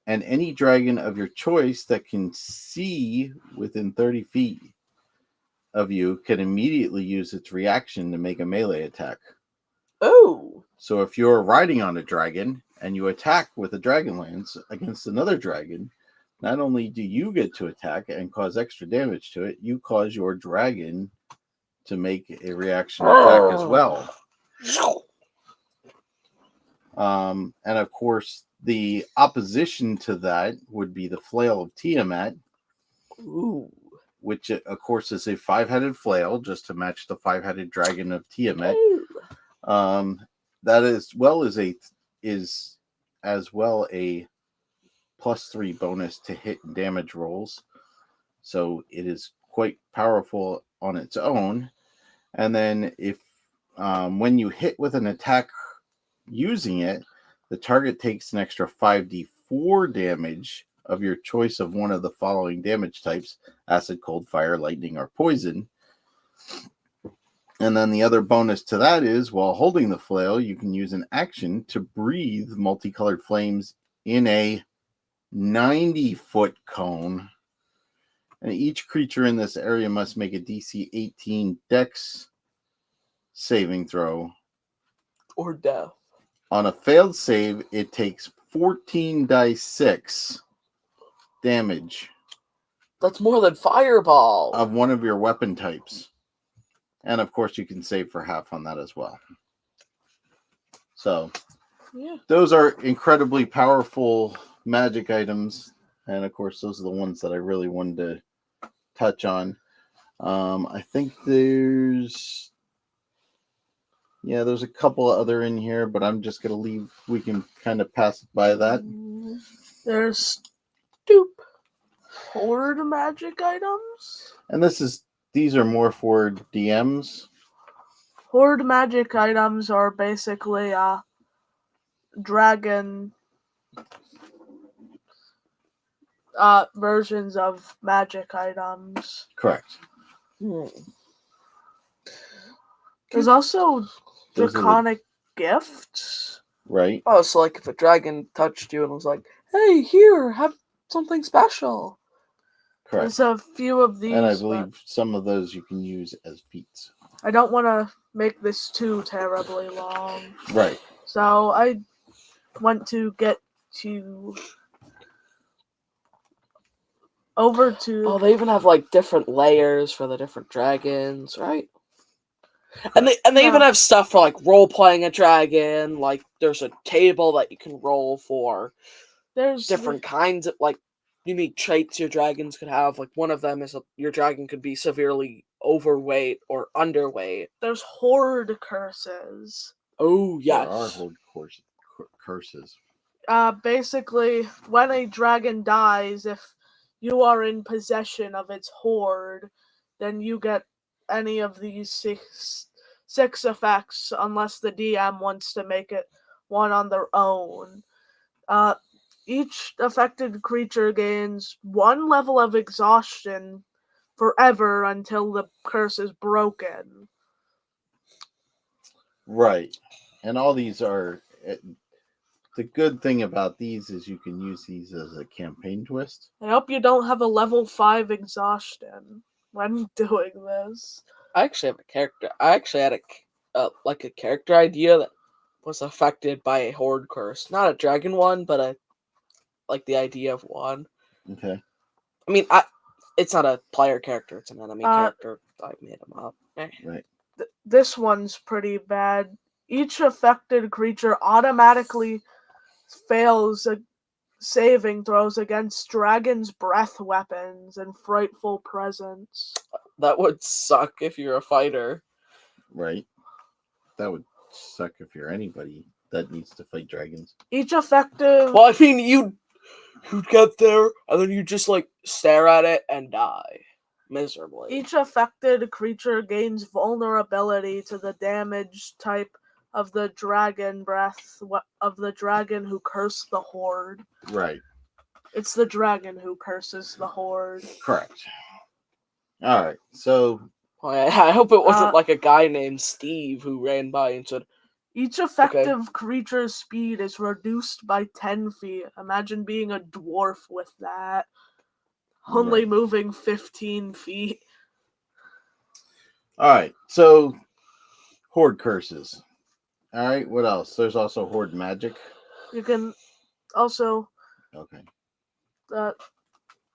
And any dragon of your choice that can see within 30 feet of you can immediately use its reaction to make a melee attack. Oh. So if you're riding on a dragon and you attack with a Dragonlance against another dragon, not only do you get to attack and cause extra damage to it, you cause your dragon to make a reaction attack as well. And of course, The opposition to that would be the Flail of Tiamat, Ooh. which of course is a 5-headed flail, just to match the 5-headed dragon of Tiamat. Ooh. That is as well a +3 bonus to hit and damage rolls. So it is quite powerful on its own. And then if when you hit with an attack using it, the target takes an extra 5d4 damage of your choice of one of the following damage types: acid, cold, fire, lightning, or poison. And then the other bonus to that is, while holding the flail, you can use an action to breathe multicolored flames in a 90-foot cone. And each creature in this area must make a DC 18 Dex saving throw. Or death. On a failed save, it takes 14 dice 6 damage That's more than fireball. of one of your weapon types. And of course, you can save for half on that as well. So, Yeah. those are incredibly powerful magic items. And of course, those are the ones that I really wanted to touch on. I think there's a couple other in here, but I'm just going to leave. We can kind of pass by that. There's Stoop. Horde magic items. And these are more for DMs. Horde magic items are basically dragon versions of magic items. Correct. There's also Those are draconic gifts. Right. Oh, so like if a dragon touched you and was like, "Hey, here, have something special." Correct. There's a few of these. And I but believe some of those you can use as feats. I don't want to make this too terribly long. Right. So I want to get to over to. Oh, they even have like different layers for the different dragons, right? And they even have stuff for like role playing a dragon. Like there's a table that you can roll for. There's Different kinds of like unique traits your dragons could have. Like one of them is your dragon could be severely overweight or underweight. There's horde curses. Oh yes. There are horde curses. Basically, when a dragon dies, if you are in possession of its horde, then you get any of these six effects, unless the DM wants to make it one on their own. Each affected creature gains 1 level of exhaustion forever until the curse is broken. Right. And all these are... The good thing about these is you can use these as a campaign twist. I hope you don't have a level 5 exhaustion when doing this. I actually have a character. I actually had a character idea that was affected by a horde curse. Not a dragon one, but the idea of one. Okay. I mean, it's not a player character; it's an enemy character. I made him up. Right. This one's pretty bad. Each affected creature automatically fails saving throws against dragon's breath weapons and frightful presence. That would suck if you're a fighter. Right. That would suck if you're anybody that needs to fight dragons. Each effective... Well, I mean, you'd get there, and then you just, stare at it and die. Miserably. Each affected creature gains vulnerability to the damage type of the dragon breath of the dragon who cursed the horde. Right. It's the dragon who curses the horde. Correct. All right. So... I hope it wasn't a guy named Steve who ran by and said, each effective creature's speed is reduced by 10 feet. Imagine being a dwarf with that. Only moving 15 feet. All right. So, horde curses. All right. What else? There's also horde magic. You can also... Okay.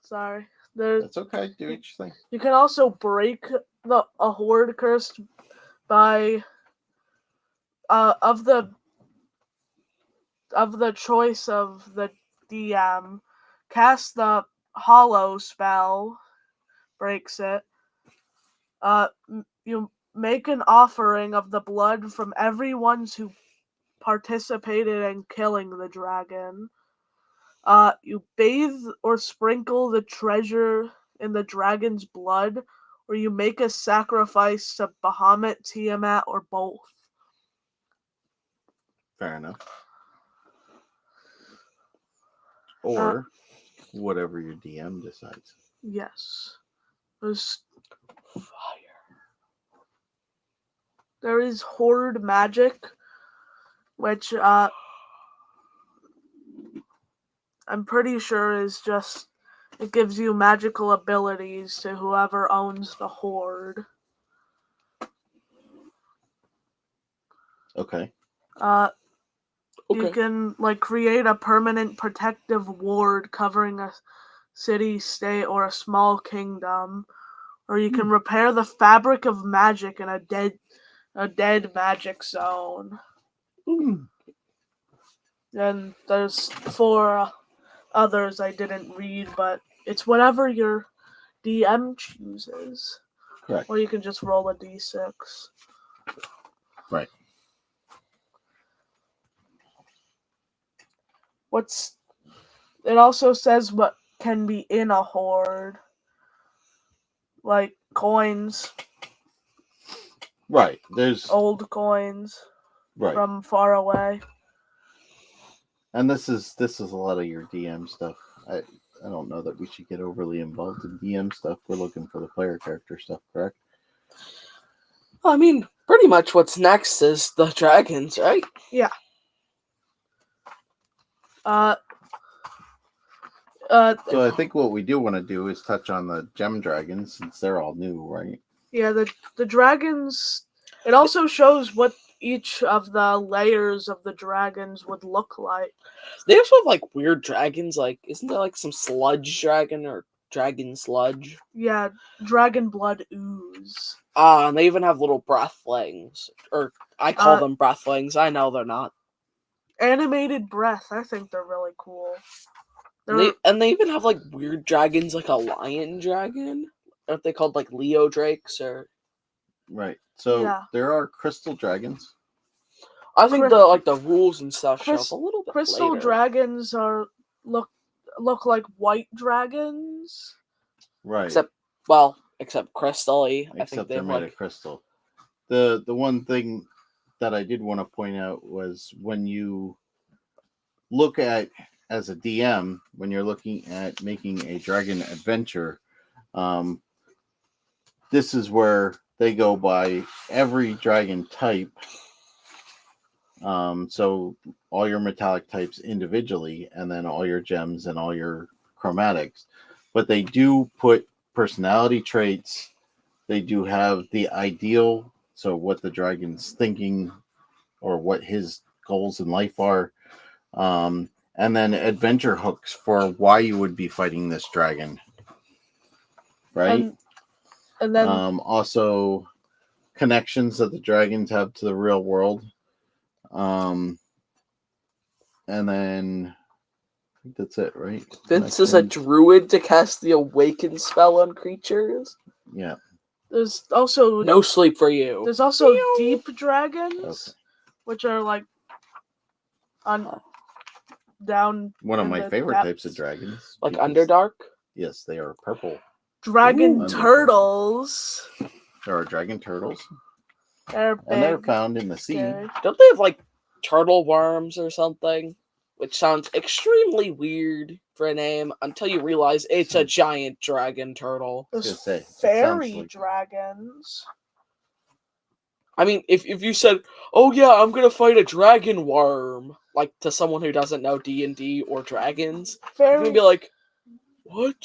Sorry. That's okay. Do each thing. You can also break a horde curse by of the of the choice of the DM, cast the hollow spell, breaks it. You make an offering of the blood from everyone who participated in killing the dragon. You bathe or sprinkle the treasure in the dragon's blood, or you make a sacrifice to Bahamut, Tiamat, or both. Fair enough. Or whatever your DM decides. Yes. There's Fire. There is Horde Magic, which I'm pretty sure is just, it gives you magical abilities to whoever owns the Horde. Okay. You can create a permanent protective ward covering a city, state, or a small kingdom, or you can repair the fabric of magic in a dead magic zone. And there's 4 others I didn't read, but it's whatever your DM chooses. Correct. Or you can just roll a d6. Right. It also says what can be in a horde, like coins. Right. There's old coins from far away. And this is a lot of your DM stuff. I don't know that we should get overly involved in DM stuff. We're looking for the player character stuff, correct? Well, I mean, pretty much what's next is the dragons, right? Yeah. So I think what we do want to do is touch on the gem dragons, since they're all new, right? Yeah, the dragons. It also shows what each of the layers of the dragons would look like. They also have weird dragons. Isn't there some sludge dragon or dragon sludge? Yeah, dragon blood ooze. And they even have little breathlings, or I call them breathlings. I know they're not. Animated breath. I think they're really cool. They even have weird dragons, like a lion dragon. Aren't they called Leo drakes or? Right. So there are crystal dragons. I think the rules and stuff show up a little bit crystal later. dragons look like white dragons. Right. Except crystal-y. Except they're made of crystal. The one thing that I did want to point out was when you look at, as a DM, when you're looking at making a dragon adventure, this is where they go by every dragon type. So all your metallic types individually, and then all your gems and all your chromatics. But they do put personality traits. They do have the ideal, so what the dragon's thinking or what his goals in life are. And then adventure hooks for why you would be fighting this dragon. Right? And then also connections that the dragons have to the real world. And then I think that's it, right? Vince is a druid to cast the awaken spell on creatures. Yeah. There's also no sleep for you. There's also deep dragons, which are on down. One of my favorite types of dragons. Underdark? Yes, they are purple. Dragon turtles. There are dragon turtles. They're big. And they're found in the sea. Don't they have turtle worms or something? Which sounds extremely weird for a name until you realize it's a giant dragon turtle. There's fairy dragons. I mean, if you said, "Oh yeah, I'm gonna fight a dragon worm," to someone who doesn't know D&D or dragons, you're gonna be like, "What?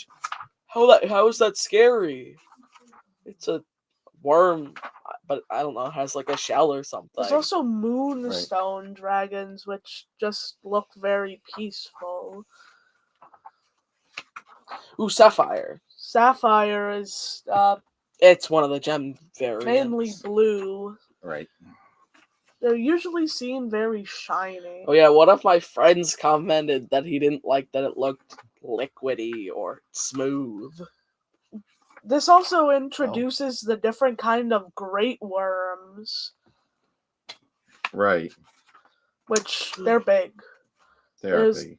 How is that scary? It's a worm, but I don't know, it has a shell or something." There's also moonstone dragons, which just look very peaceful. Ooh, sapphire. Sapphire is it's one of the gem variants. Mainly blue. Right. they're usually seen very shiny. Oh yeah, one of my friends commented that he didn't like that it looked liquidy or smooth. This also introduces the different kind of great worms, Right. which they're big. They are There's- big.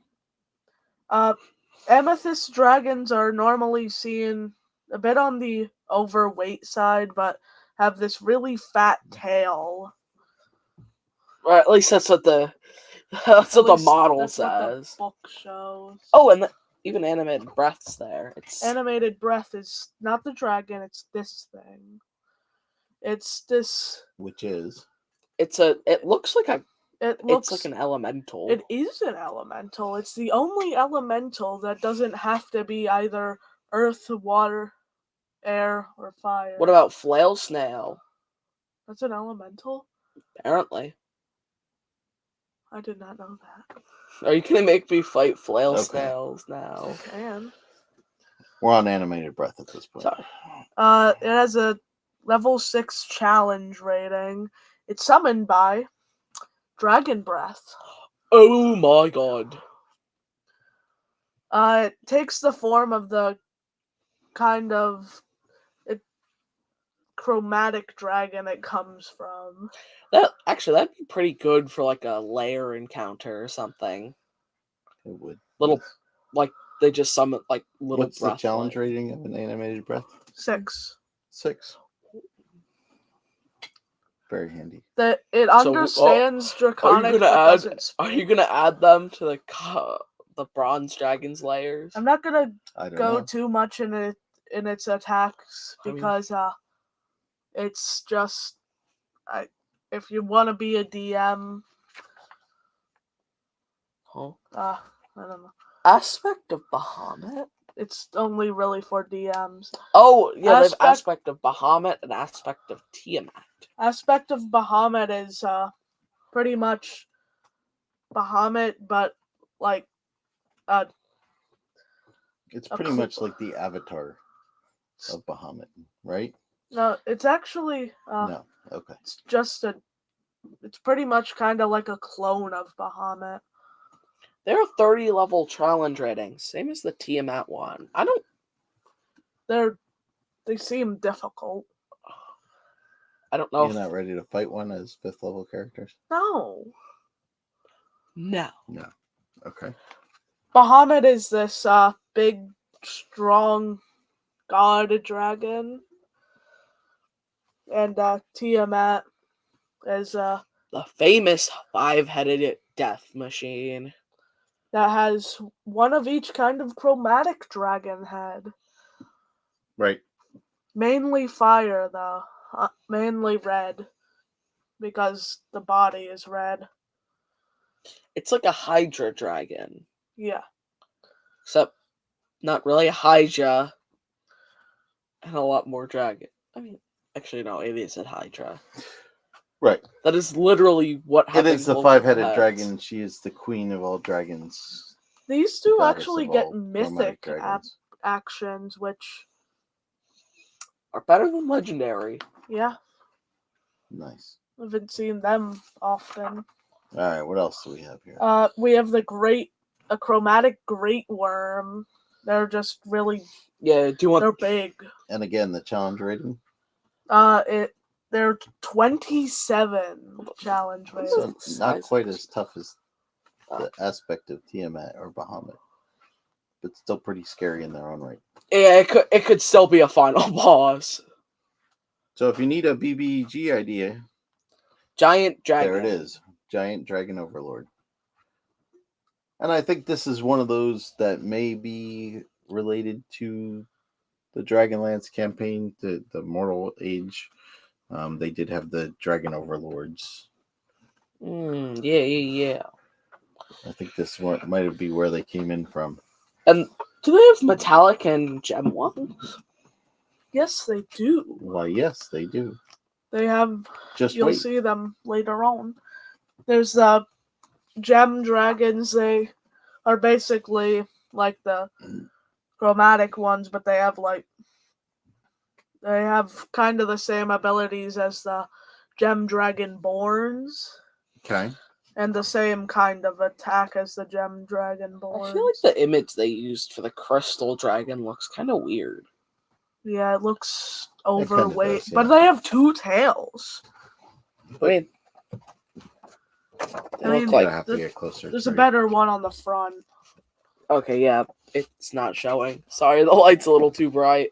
Amethyst dragons are normally seen a bit on the overweight side, but have this really fat tail. Or at least that's what the At the least model that's what the says. book shows. Oh, and even animated breaths there. It's Animated breath is not the dragon, it's this thing. It's this. Which is it looks like It looks it's like an elemental. It is an elemental. It's the only elemental that doesn't have to be either earth, water, air, or fire. What about flail snail? That's an elemental? Apparently. I did not know that. Are you gonna make me fight flail Okay. snails now? I can. we're on animated breath at this point. Sorry. It has a level 6 challenge rating. It's summoned by Dragon Breath. Oh my god. It takes the form of the kind of chromatic dragon it comes from. That'd be pretty good for like a lair encounter or something. It would. Little yes. like they just summon like little What's the breath challenge flames. rating of an animated breath? 6. 6. Very handy. That it So, understands draconic but doesn't speak. Are you gonna add them to the bronze dragon's layers? I'm not gonna I don't go know. too much in its attacks I mean- because it's just if you want to be a DM, Huh? I don't know. Aspect of Bahamut? It's only really for DMs. Oh yeah, they have Aspect- aspect of Bahamut and aspect of Tiamat. Aspect of Bahamut is pretty much Bahamut, but like It's pretty much like the avatar of Bahamut, right? no, it's actually No. Okay. it's just it's pretty much kind of like a clone of Bahamut. There are 30 level challenge ratings, same as the Tiamat one. They seem difficult. I don't know. You're not ready to fight one as 5th level characters? No. No. No. Okay. Bahamut is this big, strong god dragon. And Tiamat is The famous 5-headed death machine. that has one of each kind of chromatic dragon head. Right. Mainly fire, though. Mainly red. Because the body is red. It's like a Hydra dragon. Yeah. Except not really a Hydra. And a lot more dragon. I mean, actually no, it is a Hydra. Right. That is literally what It happens. is the 5-headed dragon. She is the queen of all dragons. These two goddess actually of get all mythic chromatic dragons. actions, which, Are better than legendary. yeah, Nice. I haven't seen them often. All right. What else do we have here? We have a chromatic great worm. They're just really, Yeah, do you want they're big. And again, the challenge rating. They're 27 challenge rating. So not quite as tough as the aspect of Tiamat or Bahamut, but still pretty scary in their own right. Yeah, it could still be a final boss. So if you need a BBG idea, Giant dragon. there it is. Giant Dragon Overlord. And I think this is one of those that may be related to the Dragonlance campaign, the Mortal Age. They did have the Dragon Overlords. Yeah. I think this one might be where they came in from. And do they have metallic and gem ones? Yes, they do. Why, yes, they do. They have. Just You'll wait. see them later on. There's the gem dragons. They are basically like the chromatic ones, but they have kind of the same abilities as the Gem Dragonborns. Okay. And the same kind of attack as the Gem Dragonborns. I feel like the image they used for the Crystal Dragon looks kind of weird. Yeah, it looks kinda overweight. does, But yeah. they have 2 tails. I mean, they look Gotta like... have to get closer. There's a Sorry. better one on the front. Okay, yeah, it's not showing. Sorry, the light's a little too bright.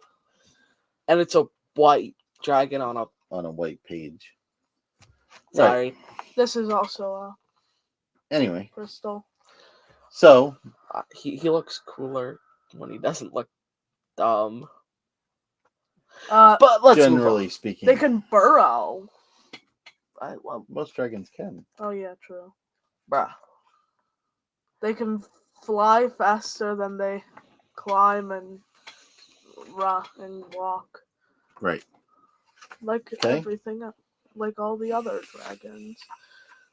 And it's a white dragon on a white page. Sorry. This is also a Anyway, crystal. so He looks cooler when he doesn't look dumb. But let's generally move on. speaking, They can burrow. I love... most dragons can. Oh yeah, true. Bruh. They can fly faster than they climb and walk. Right. Like Okay. everything else. Like all the other dragons.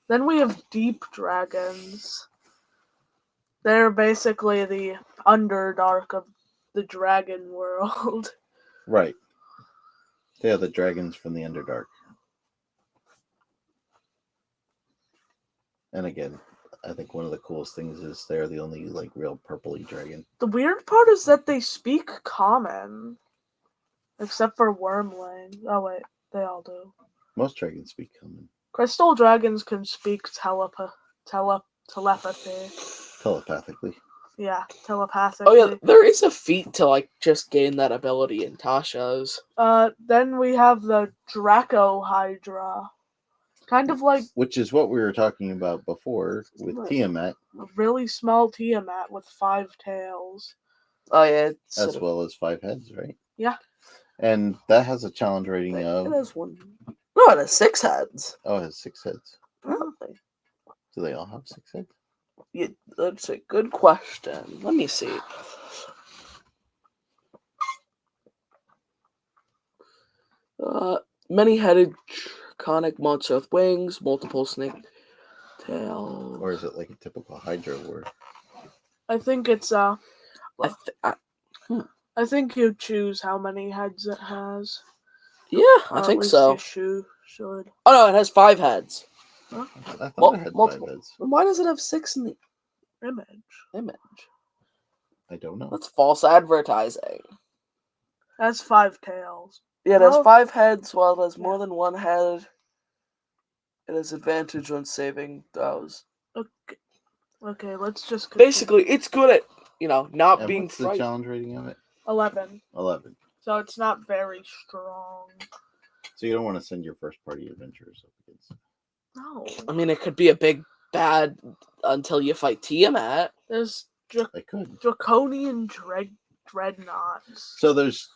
Then we have deep dragons. They're basically the Underdark of the dragon world. Right. They are the dragons from the Underdark. And again, I think one of the coolest things is they're the only like real purpley dragon. The weird part is that they speak common. Except for Wormling. Oh wait, they all do. Most dragons speak common. Crystal dragons can speak telepathy. Telepathically. Yeah, telepathically. Oh yeah, there is a feat to like just gain that ability in Tasha's. Then we have the Draco Hydra. Kind of like Which is what we were talking about before with Right. Tiamat, a really small Tiamat with 5 tails. Oh yeah, it's as well as 5 heads, right? Yeah. And that has a challenge rating It of... has one. No, it has 6 heads. Oh, it has 6 heads. Really? Do they all have 6 heads? Yeah, that's a good question. Let me see. Many-headed draconic monster with wings, multiple snake tails. Or is it like a typical Hydra where... I think it's I think you choose how many heads it has. yeah, Or I at think least so. You should. Oh no, it has 5 heads. I thought Well, it had 5 multiple. heads. Then why does it have 6 in the Image. I don't know. That's false advertising. Has 5 tails. Yeah, it has Well- 5 heads. While it has more Yeah. than 1 head, it has advantage when saving throws. Okay, let's just continue. Basically, it's good at not And being what's the frightened. challenge rating of it? 11. 11. So it's not very strong. So you don't want to send your first party adventurers up against it. No. I mean, it could be a big bad until you fight Tiamat. There's They could. Draconian Dreadnoughts. So there's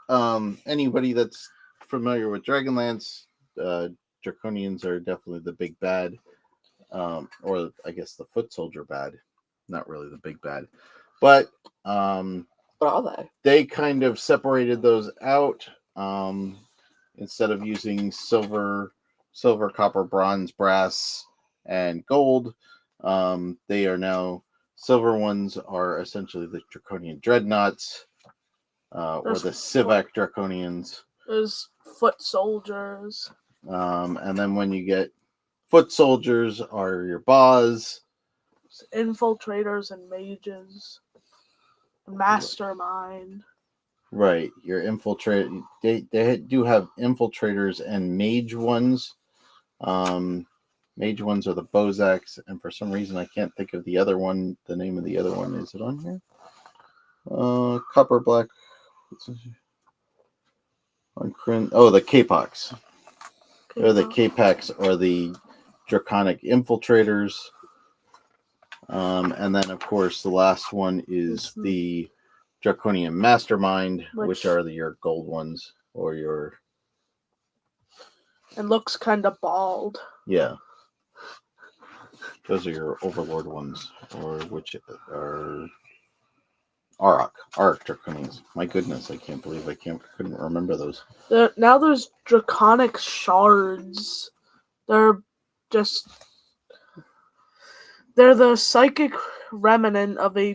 anybody that's familiar with Dragonlance, Draconians are definitely the big bad. Or I guess the foot soldier bad. Not really the big bad. But What are they? they kind of separated those out. Instead of using silver, copper, bronze, brass, and gold, they are now silver ones are essentially the Draconian Dreadnoughts, or the Civac Draconians. There's foot soldiers. And then when you get foot soldiers are your Baas. Infiltrators and mages. Mastermind. Right, your infiltrate. They do have infiltrators and mage ones. Mage ones are the Bozaks, and for some reason I can't think of the other one. The name of the other one, is it on here? Copper black. Oh, the Capox. Or the Capax, or the Draconic Infiltrators. And then, of course, the last one is the Draconian Mastermind, which are your gold ones, or your... And looks kind of bald. Yeah. Those are your Overlord ones, or which are... Arak Draconians. My goodness, I can't believe I couldn't remember those. Now there's Draconic Shards. They're the psychic remnant of a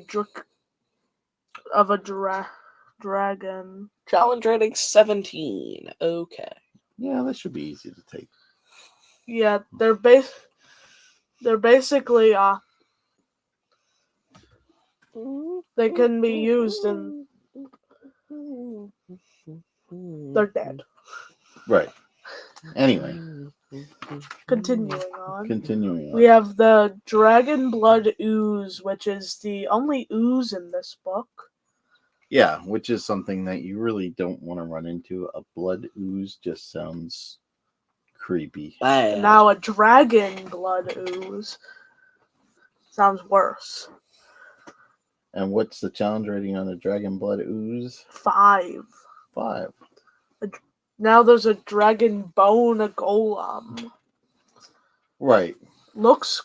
dragon. Challenge rating 17. Okay. Yeah, that should be easy to take. Yeah, they're basically they can be used and they're dead. Right. Anyway, Continuing on. We on. have the Dragon Blood Ooze, which is the only ooze in this book. Yeah, which is something that you really don't want to run into. A blood ooze just sounds creepy. Bad. Now a Dragon Blood Ooze sounds worse. And what's the challenge rating on a Dragon Blood Ooze? 5. 5. Now there's a Dragon Bone Golem. Right. Looks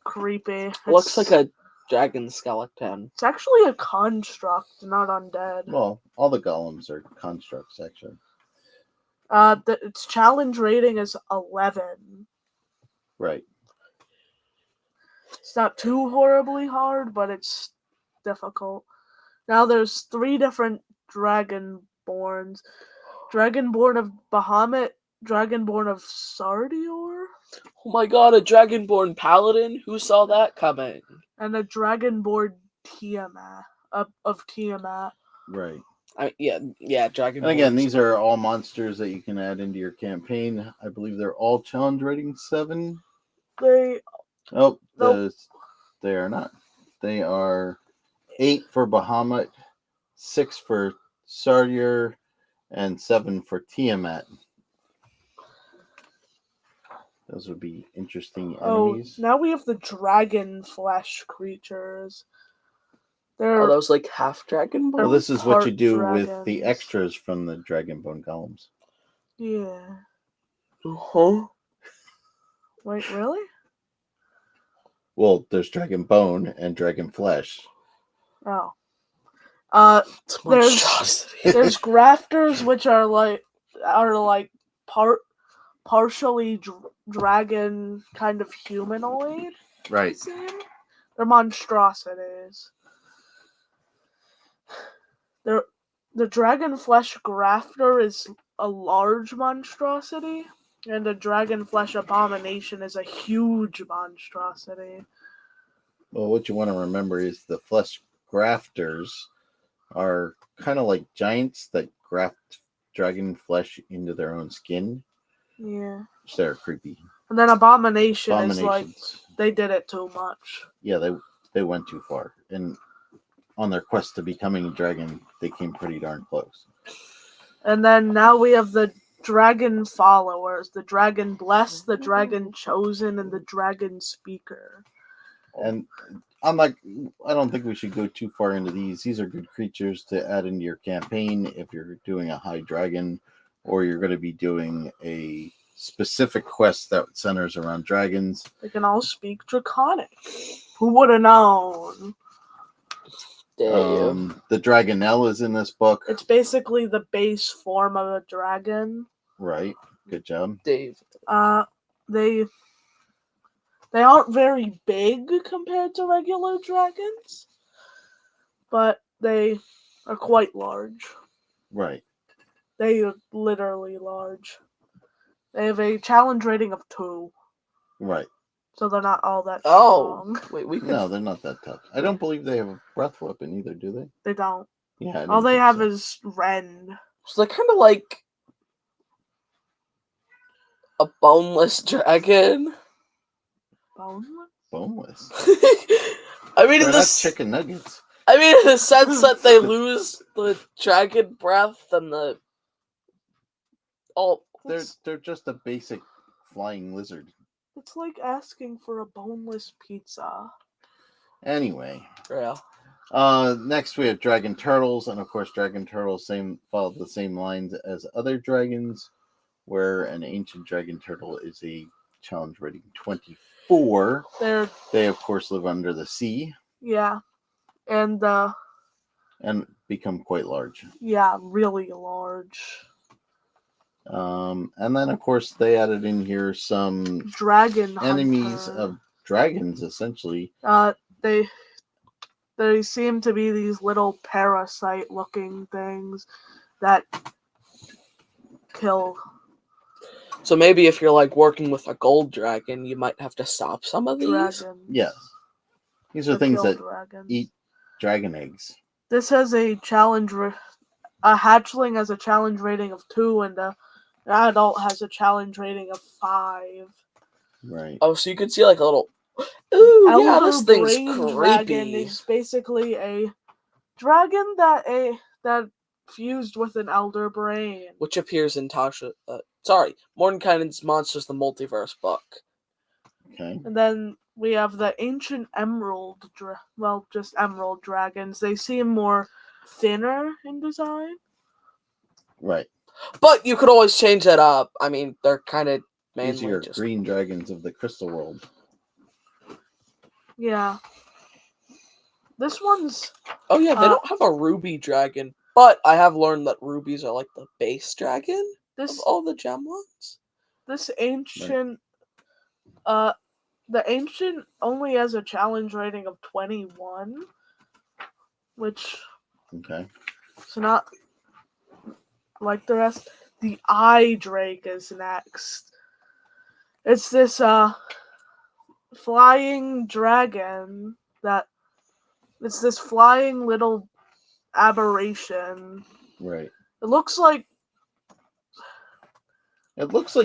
creepy. Looks like a dragon skeleton. It's actually a construct, not undead. Well, all the golems are constructs, actually. Its challenge rating is 11. Right. It's not too horribly hard, but it's difficult. Now there's 3 different Dragonborns. Dragonborn of Bahamut, Dragonborn of Sardior, Oh my god, a dragonborn paladin? Who saw that coming? and a Dragonborn Tiamat of Tiamat. Right. Dragonborn. And again, these are all monsters that you can add into your campaign. I believe they're all challenge rating 7. They Oh, Nope. they are not. They are 8 for Bahamut, 6 for Sardier, and 7 for Tiamat. Those would be interesting enemies. Now we have the dragon flesh creatures. Are those like half dragonborn? Well, this is what you do dragons. with the extras from the Dragonbone golems. Yeah. Huh? Wait, really? Well, there's Dragon Bone and Dragon Flesh. Oh. It's monstrosity. There's grafters, which are like partially dragon, kind of humanoid. Right. They're monstrosities. The dragon flesh grafter is a large monstrosity, and a dragon flesh abomination is a huge monstrosity. Well, what you want to remember is the flesh grafters are kind of like giants that graft dragon flesh into their own skin. Yeah. So they're creepy. And then abomination is like Abominations. they did it too much. Yeah, they went too far. And on their quest to becoming a dragon, they came pretty darn close. And then now we have the dragon followers, the dragon blessed, the dragon chosen, and the dragon speaker. And I don't think we should go too far into these. These are good creatures to add into your campaign if you're doing a high dragon or you're going to be doing a specific quest that centers around dragons. They can all speak Draconic. Who would have known? Dave. The Dragonelle is in this book. It's basically the base form of a dragon. Right. Good job. Dave. They aren't very big compared to regular dragons, but they are quite large. Right. They are literally large. They have a challenge rating of 2. Right. So they're not all that Oh, strong. wait, we could. No, they're not that tough. I don't believe they have a breath weapon either, do they? They don't. Yeah. All they have is Ren. So they're kind of like a boneless dragon. Boneless? Boneless. I mean, They're in not this. chicken nuggets. I mean, in the sense that they lose the dragon breath and the. Oh, They're just a basic flying lizard. It's like asking for a boneless pizza. Anyway. yeah. Next we have dragon turtles, and of course dragon turtles follow the same lines as other dragons, where an ancient dragon turtle is a challenge rating 24. They of course live under the sea. Yeah. And become quite large. Yeah, really large. And then of course they added in here some Dragon enemies hunter. of dragons, essentially. They seem to be these little parasite looking things that kill So maybe if you're like working with a gold dragon, you might have to stop some of these. Dragons. Yes. These are Or things kill that dragons. eat dragon eggs. This has a challenge. A hatchling has a challenge rating of 2, and an adult has a challenge rating of 5. Right. Oh, so you can see like a little. Ooh, yeah, Elder this thing's Brain Dragon creepy. is basically a dragon that fused with an Elder Brain. Which appears in Mordenkainen's Monsters the Multiverse book. Okay. And then we have the Ancient Emerald, just Emerald Dragons. They seem more thinner in design. Right. But you could always change that up. I mean, they're kind of mainly These are your just green dragons of the crystal world. Yeah. This one's... Oh yeah, they don't have a ruby dragon, but I have learned that rubies are like the base dragon of all the gem ones. This ancient... The ancient only has a challenge rating of 21, which Okay. is not like the rest. The Eye Drake is next. It's this flying dragon it's this flying little aberration. Right. It looks like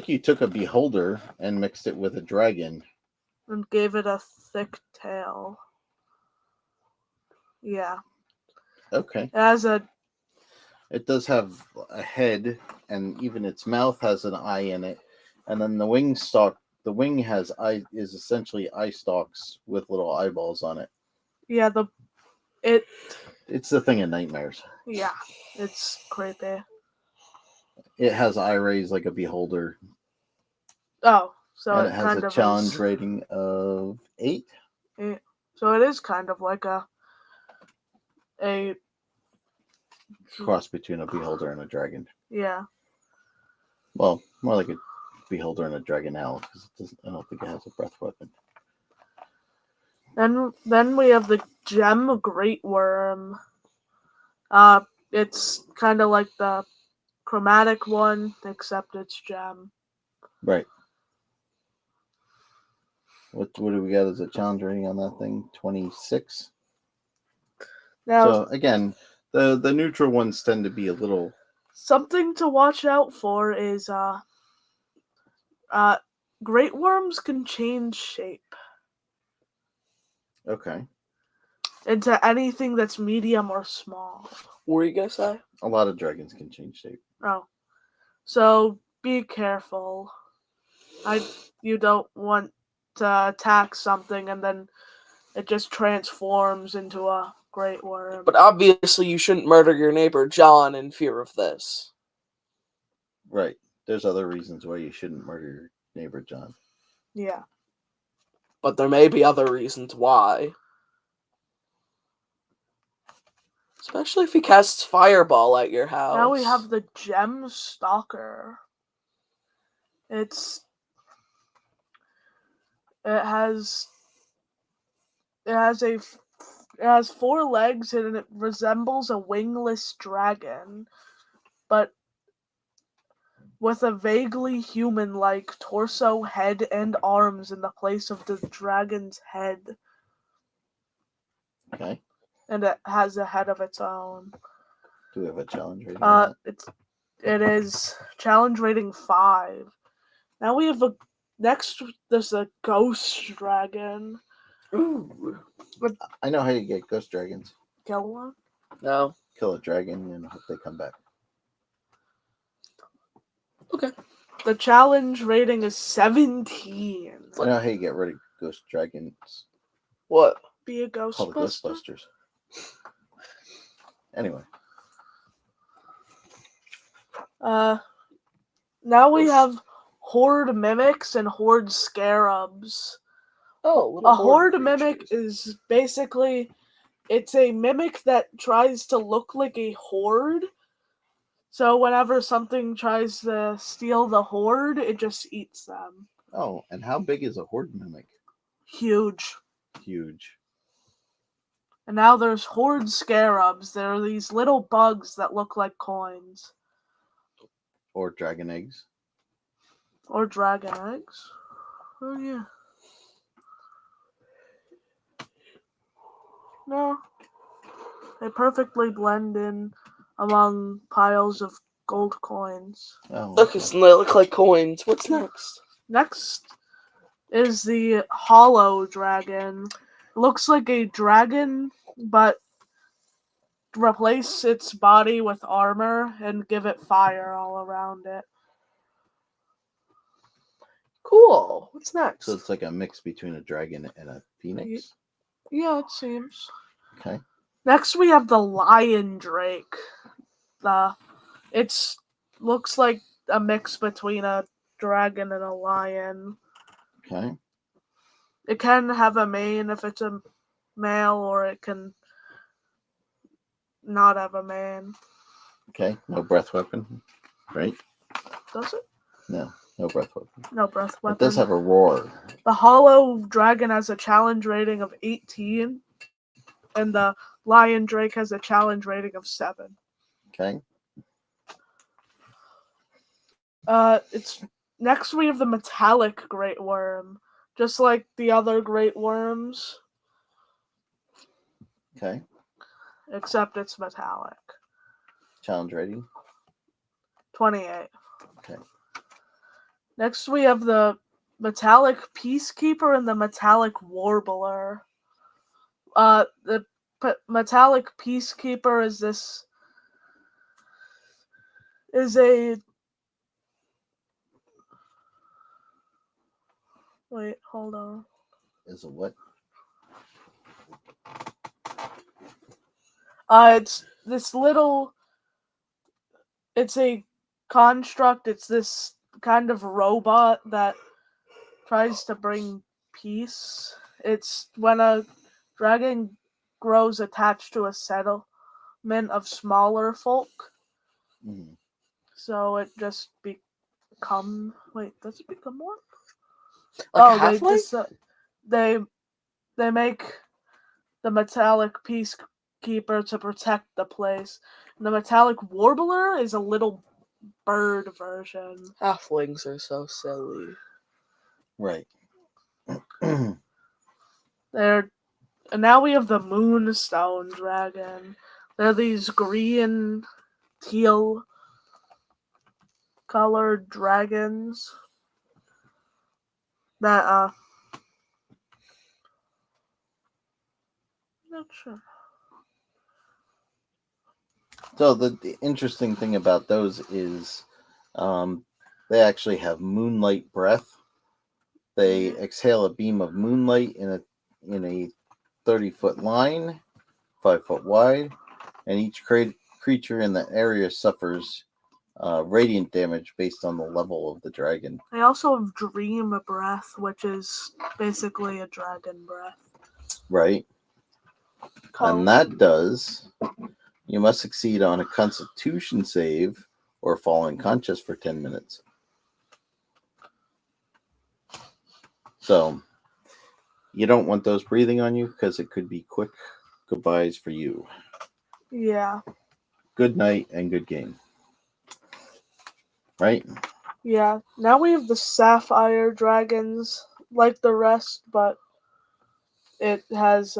you took a beholder and mixed it with a dragon. and gave it a thick tail. Yeah. Okay. It does have a head, and even its mouth has an eye in it, and then the wing is essentially eye stalks with little eyeballs on it. Yeah, It's the thing of nightmares. Yeah, it's creepy. It has eye rays like a beholder. Oh, so and it it has kind a of challenge is, rating of 8. So it is kind of like a Cross between a beholder and a dragon. Yeah. Well, more like a beholder and a dragon owl, because I don't think it has a breath weapon. Then we have the Gem Great Worm. It's kind of like the chromatic one, except it's gem. Right. What do we got as a challenge rating on that thing? 26. Now, so again, the neutral ones tend to be a little. Something to watch out for is great worms can change shape. Okay. Into anything that's medium or small. What were you gonna say? A lot of dragons can change shape. Oh. So be careful. You don't want to attack something and then it just transforms into a great worm. But obviously you shouldn't murder your neighbor John in fear of this. Right. There's other reasons why you shouldn't murder your neighbor John. Yeah. But there may be other reasons why. Especially if he casts Fireball at your house. Now we have the Gem Stalker. It has 4 legs and it resembles a wingless dragon, but with a vaguely human-like torso, head, and arms in the place of the dragon's head. Okay. And it has a head of its own. Do we have a challenge rating? On that? It is challenge rating 5. Now we have there's a ghost dragon. Ooh. I know how you get ghost dragons. Kill one? No. Kill a dragon and hope they come back. Okay. The challenge rating is 17. I know how you get rid of ghost dragons. What? Be a Ghostbuster? Called Ghostbusters. Anyway. Now we have Horde Mimics and Horde Scarabs. Oh, a Horde Mimic is basically, it's a mimic that tries to look like a horde. So whenever something tries to steal the horde, it just eats them. Oh, and how big is a horde mimic? Huge. Huge. And now there's Horde Scarabs. They're these little bugs that look like coins. Or dragon eggs. Or dragon eggs. Oh, yeah. No. They perfectly blend in among piles of gold coins. Oh, Look, they look like coins. What's next? Next is the hollow dragon. Looks like a dragon, but replace its body with armor and give it fire all around it. Cool. What's next? so it's like a mix between a dragon and a phoenix. Yeah, it seems. Okay. Next we have the lion drake. It's looks like a mix between a dragon and a lion. Okay. It can have a mane if it's a male, or it can not have a mane. Okay. No breath weapon, right? Does it? No breath weapon. No breath weapon. It does have a roar. The hollow dragon has a challenge rating of 18, and the lion drake has a challenge rating of 7. Okay. It's next we have the metallic great worm, just like the other great worms, Okay. except it's metallic. Challenge rating. 28. Okay. Next we have the metallic peacekeeper and the metallic warbler. The metallic peacekeeper is a wait, hold on. Is a what? It's this little. It's a construct. It's this kind of robot that tries to bring peace. It's when a dragon grows attached to a settlement of smaller folk, Mhm. so it just become. Wait, does it become one? Like a halfling? They make the metallic peacekeeper to protect the place. And the metallic warbler is a little bird version. Halflings are so silly. Right. And now we have the moonstone dragon. They're these green, teal colored dragons that not sure. So the interesting thing about those is they actually have moonlight breath. They exhale a beam of moonlight in a 30-foot line, 5 foot wide, and each creature in the area suffers radiant damage based on the level of the dragon. They also have dream breath, which is basically a dragon breath. Right. And that does, you must succeed on a constitution save or fall unconscious for 10 minutes. So you don't want those breathing on you because it could be quick goodbyes for you. Yeah. Good night and good game. Right? Yeah. Now we have the sapphire dragons, like the rest, but it has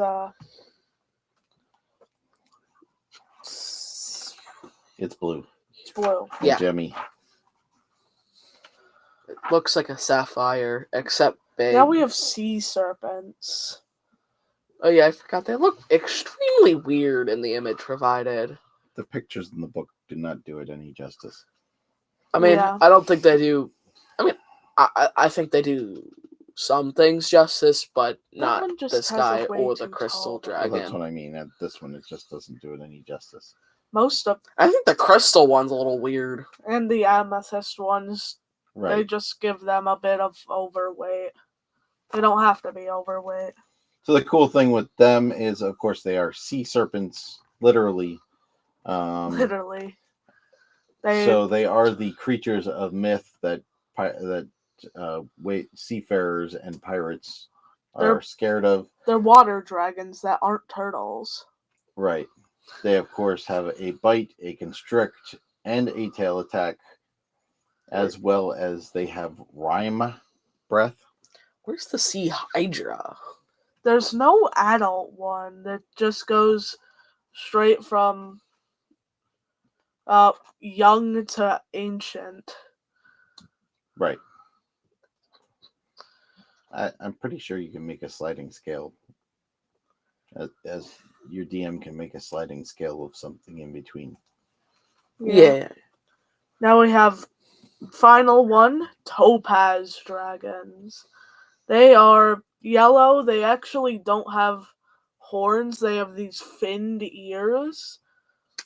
It's blue. it's blue. And Yeah. gemmy. It looks like a sapphire, except big. Now we have sea serpents. Oh yeah, I forgot. They look extremely weird in the image provided. The pictures in the book do not do it any justice. I mean, Yeah. I don't think they do. I mean, I think they do some things justice, but not one just this has guy a way or the too crystal tall. Well, that's dragon. what I mean. At this one, it just doesn't do it any justice. Most of I think the crystal one's a little weird. and the amethyst ones, they Right. just give them a bit of overweight. They don't have to be overweight. So the cool thing with them is, of course, they are sea serpents, literally. Literally. So they are the creatures of myth that seafarers and pirates are scared of. They're water dragons that aren't turtles. Right. They, of course, have a bite, a constrict, and a tail attack. as well as they have rhyme breath. Where's the sea hydra? There's no adult one that just goes straight from young to ancient. Right. I'm pretty sure you can make a sliding scale. As your DM can make a sliding scale of something in between. Yeah. Now we have final one, topaz dragons. They are yellow. They actually don't have horns. They have these finned ears.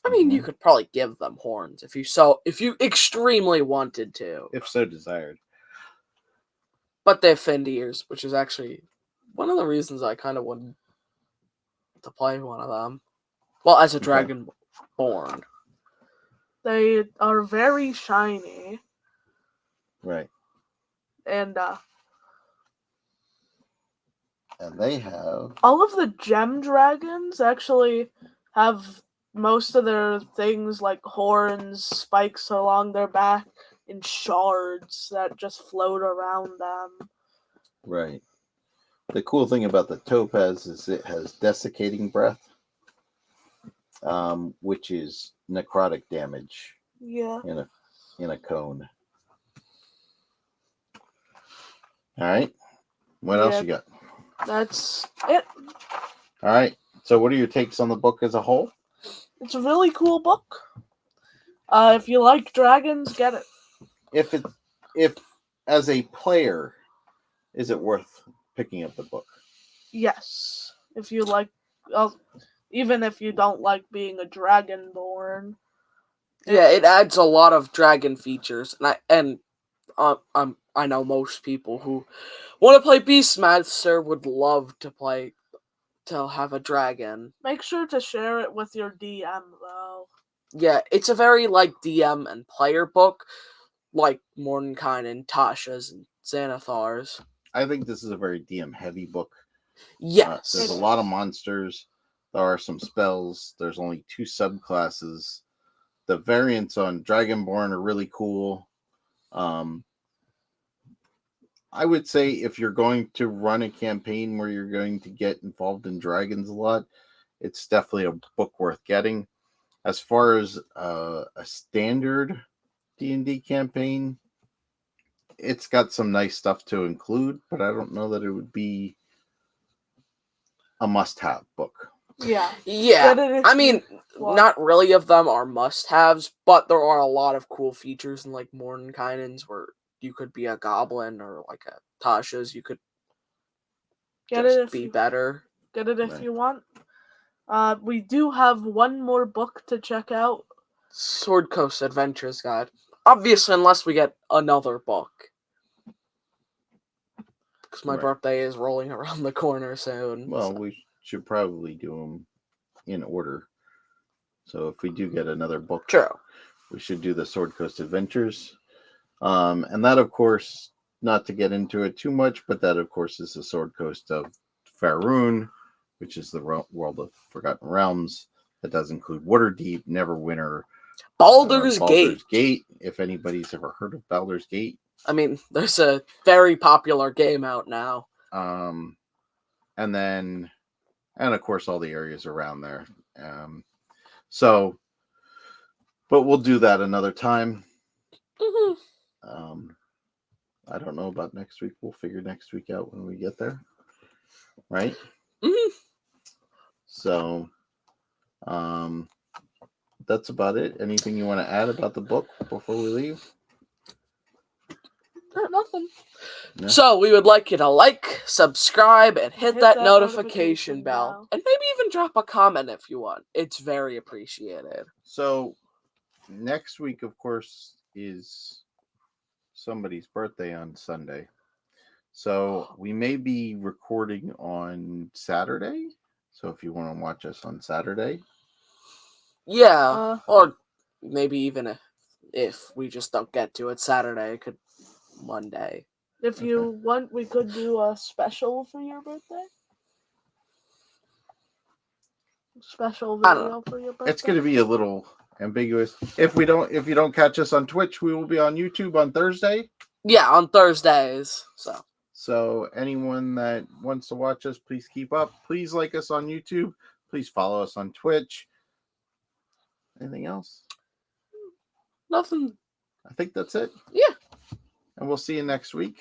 I mean, you could probably give them horns if you extremely wanted to. If so desired. But they have finned ears, which is actually one of the reasons I kind of wanted to play one of them. Well, as a dragonborn. They are very shiny. Right. And they have all of the gem dragons actually have most of their things like horns, spikes along their back, and shards that just float around them. Right. The cool thing about the topaz is it has desiccating breath, which is necrotic damage. Yeah. In a cone. All right. What else you got? That's it. All right. So, what are your takes on the book as a whole? It's a really cool book. If you like dragons, get it. If as a player, is it worth picking up the book? Yes. If you like, even if you don't like being a dragonborn. Yeah, it adds a lot of dragon features, and I know most people who want to play Beastmaster would love to have a dragon. Make sure to share it with your DM though. Yeah, it's a very DM and player book, like Mordenkainen and Tasha's and Xanathar's. I think this is a very DM heavy book. Yes. There's a lot of monsters. There are some spells. There's only 2 subclasses. The variants on Dragonborn are really cool. I would say if you're going to run a campaign where you're going to get involved in dragons a lot, it's definitely a book worth getting. As far as a standard D&D campaign, it's got some nice stuff to include, but I don't know that it would be a must-have book. Yeah. I mean, not really of them are must-haves, but there are a lot of cool features in like Mordenkainen's where you could be a goblin, or like a Tasha's, you could be better. Get it if you want. We do have one more book to check out. Sword Coast Adventures Guide. Obviously, unless we get another book. Because my birthday is rolling around the corner soon. Well, we should probably do them in order. So if we do get another book, we should do the Sword Coast Adventures. And that, of course, not to get into it too much, but that, of course, is the Sword Coast of Faerun, which is the world of Forgotten Realms. That does include Waterdeep, Neverwinter, Baldur's Gate. If anybody's ever heard of Baldur's Gate. I mean, there's a very popular game out now. And of course, all the areas around there. But we'll do that another time. Mm-hmm. I don't know about next week. We'll figure next week out when we get there. Right? Mm-hmm. So, that's about it. Anything you want to add about the book before we leave? Nothing. No? So we would like you to like, subscribe, and hit that notification bell. And maybe even drop a comment if you want. It's very appreciated. So, next week, of course, is somebody's birthday on Sunday. So we may be recording on Saturday. So if you want to watch us on Saturday. Yeah. Or maybe even if we just don't get to it Saturday, it could Monday. If you want, we could do a special for your birthday. Special video for your birthday. It's going to be a little ambiguous. If you don't catch us on Twitch, we will be on YouTube on Thursday. Yeah, on Thursdays. So anyone that wants to watch us, please keep up. Please like us on YouTube. Please follow us on Twitch. Anything else? Nothing. I think that's it. Yeah. And we'll see you next week.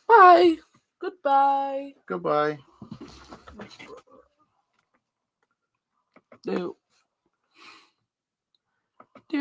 Bye. Goodbye. Goodbye. No.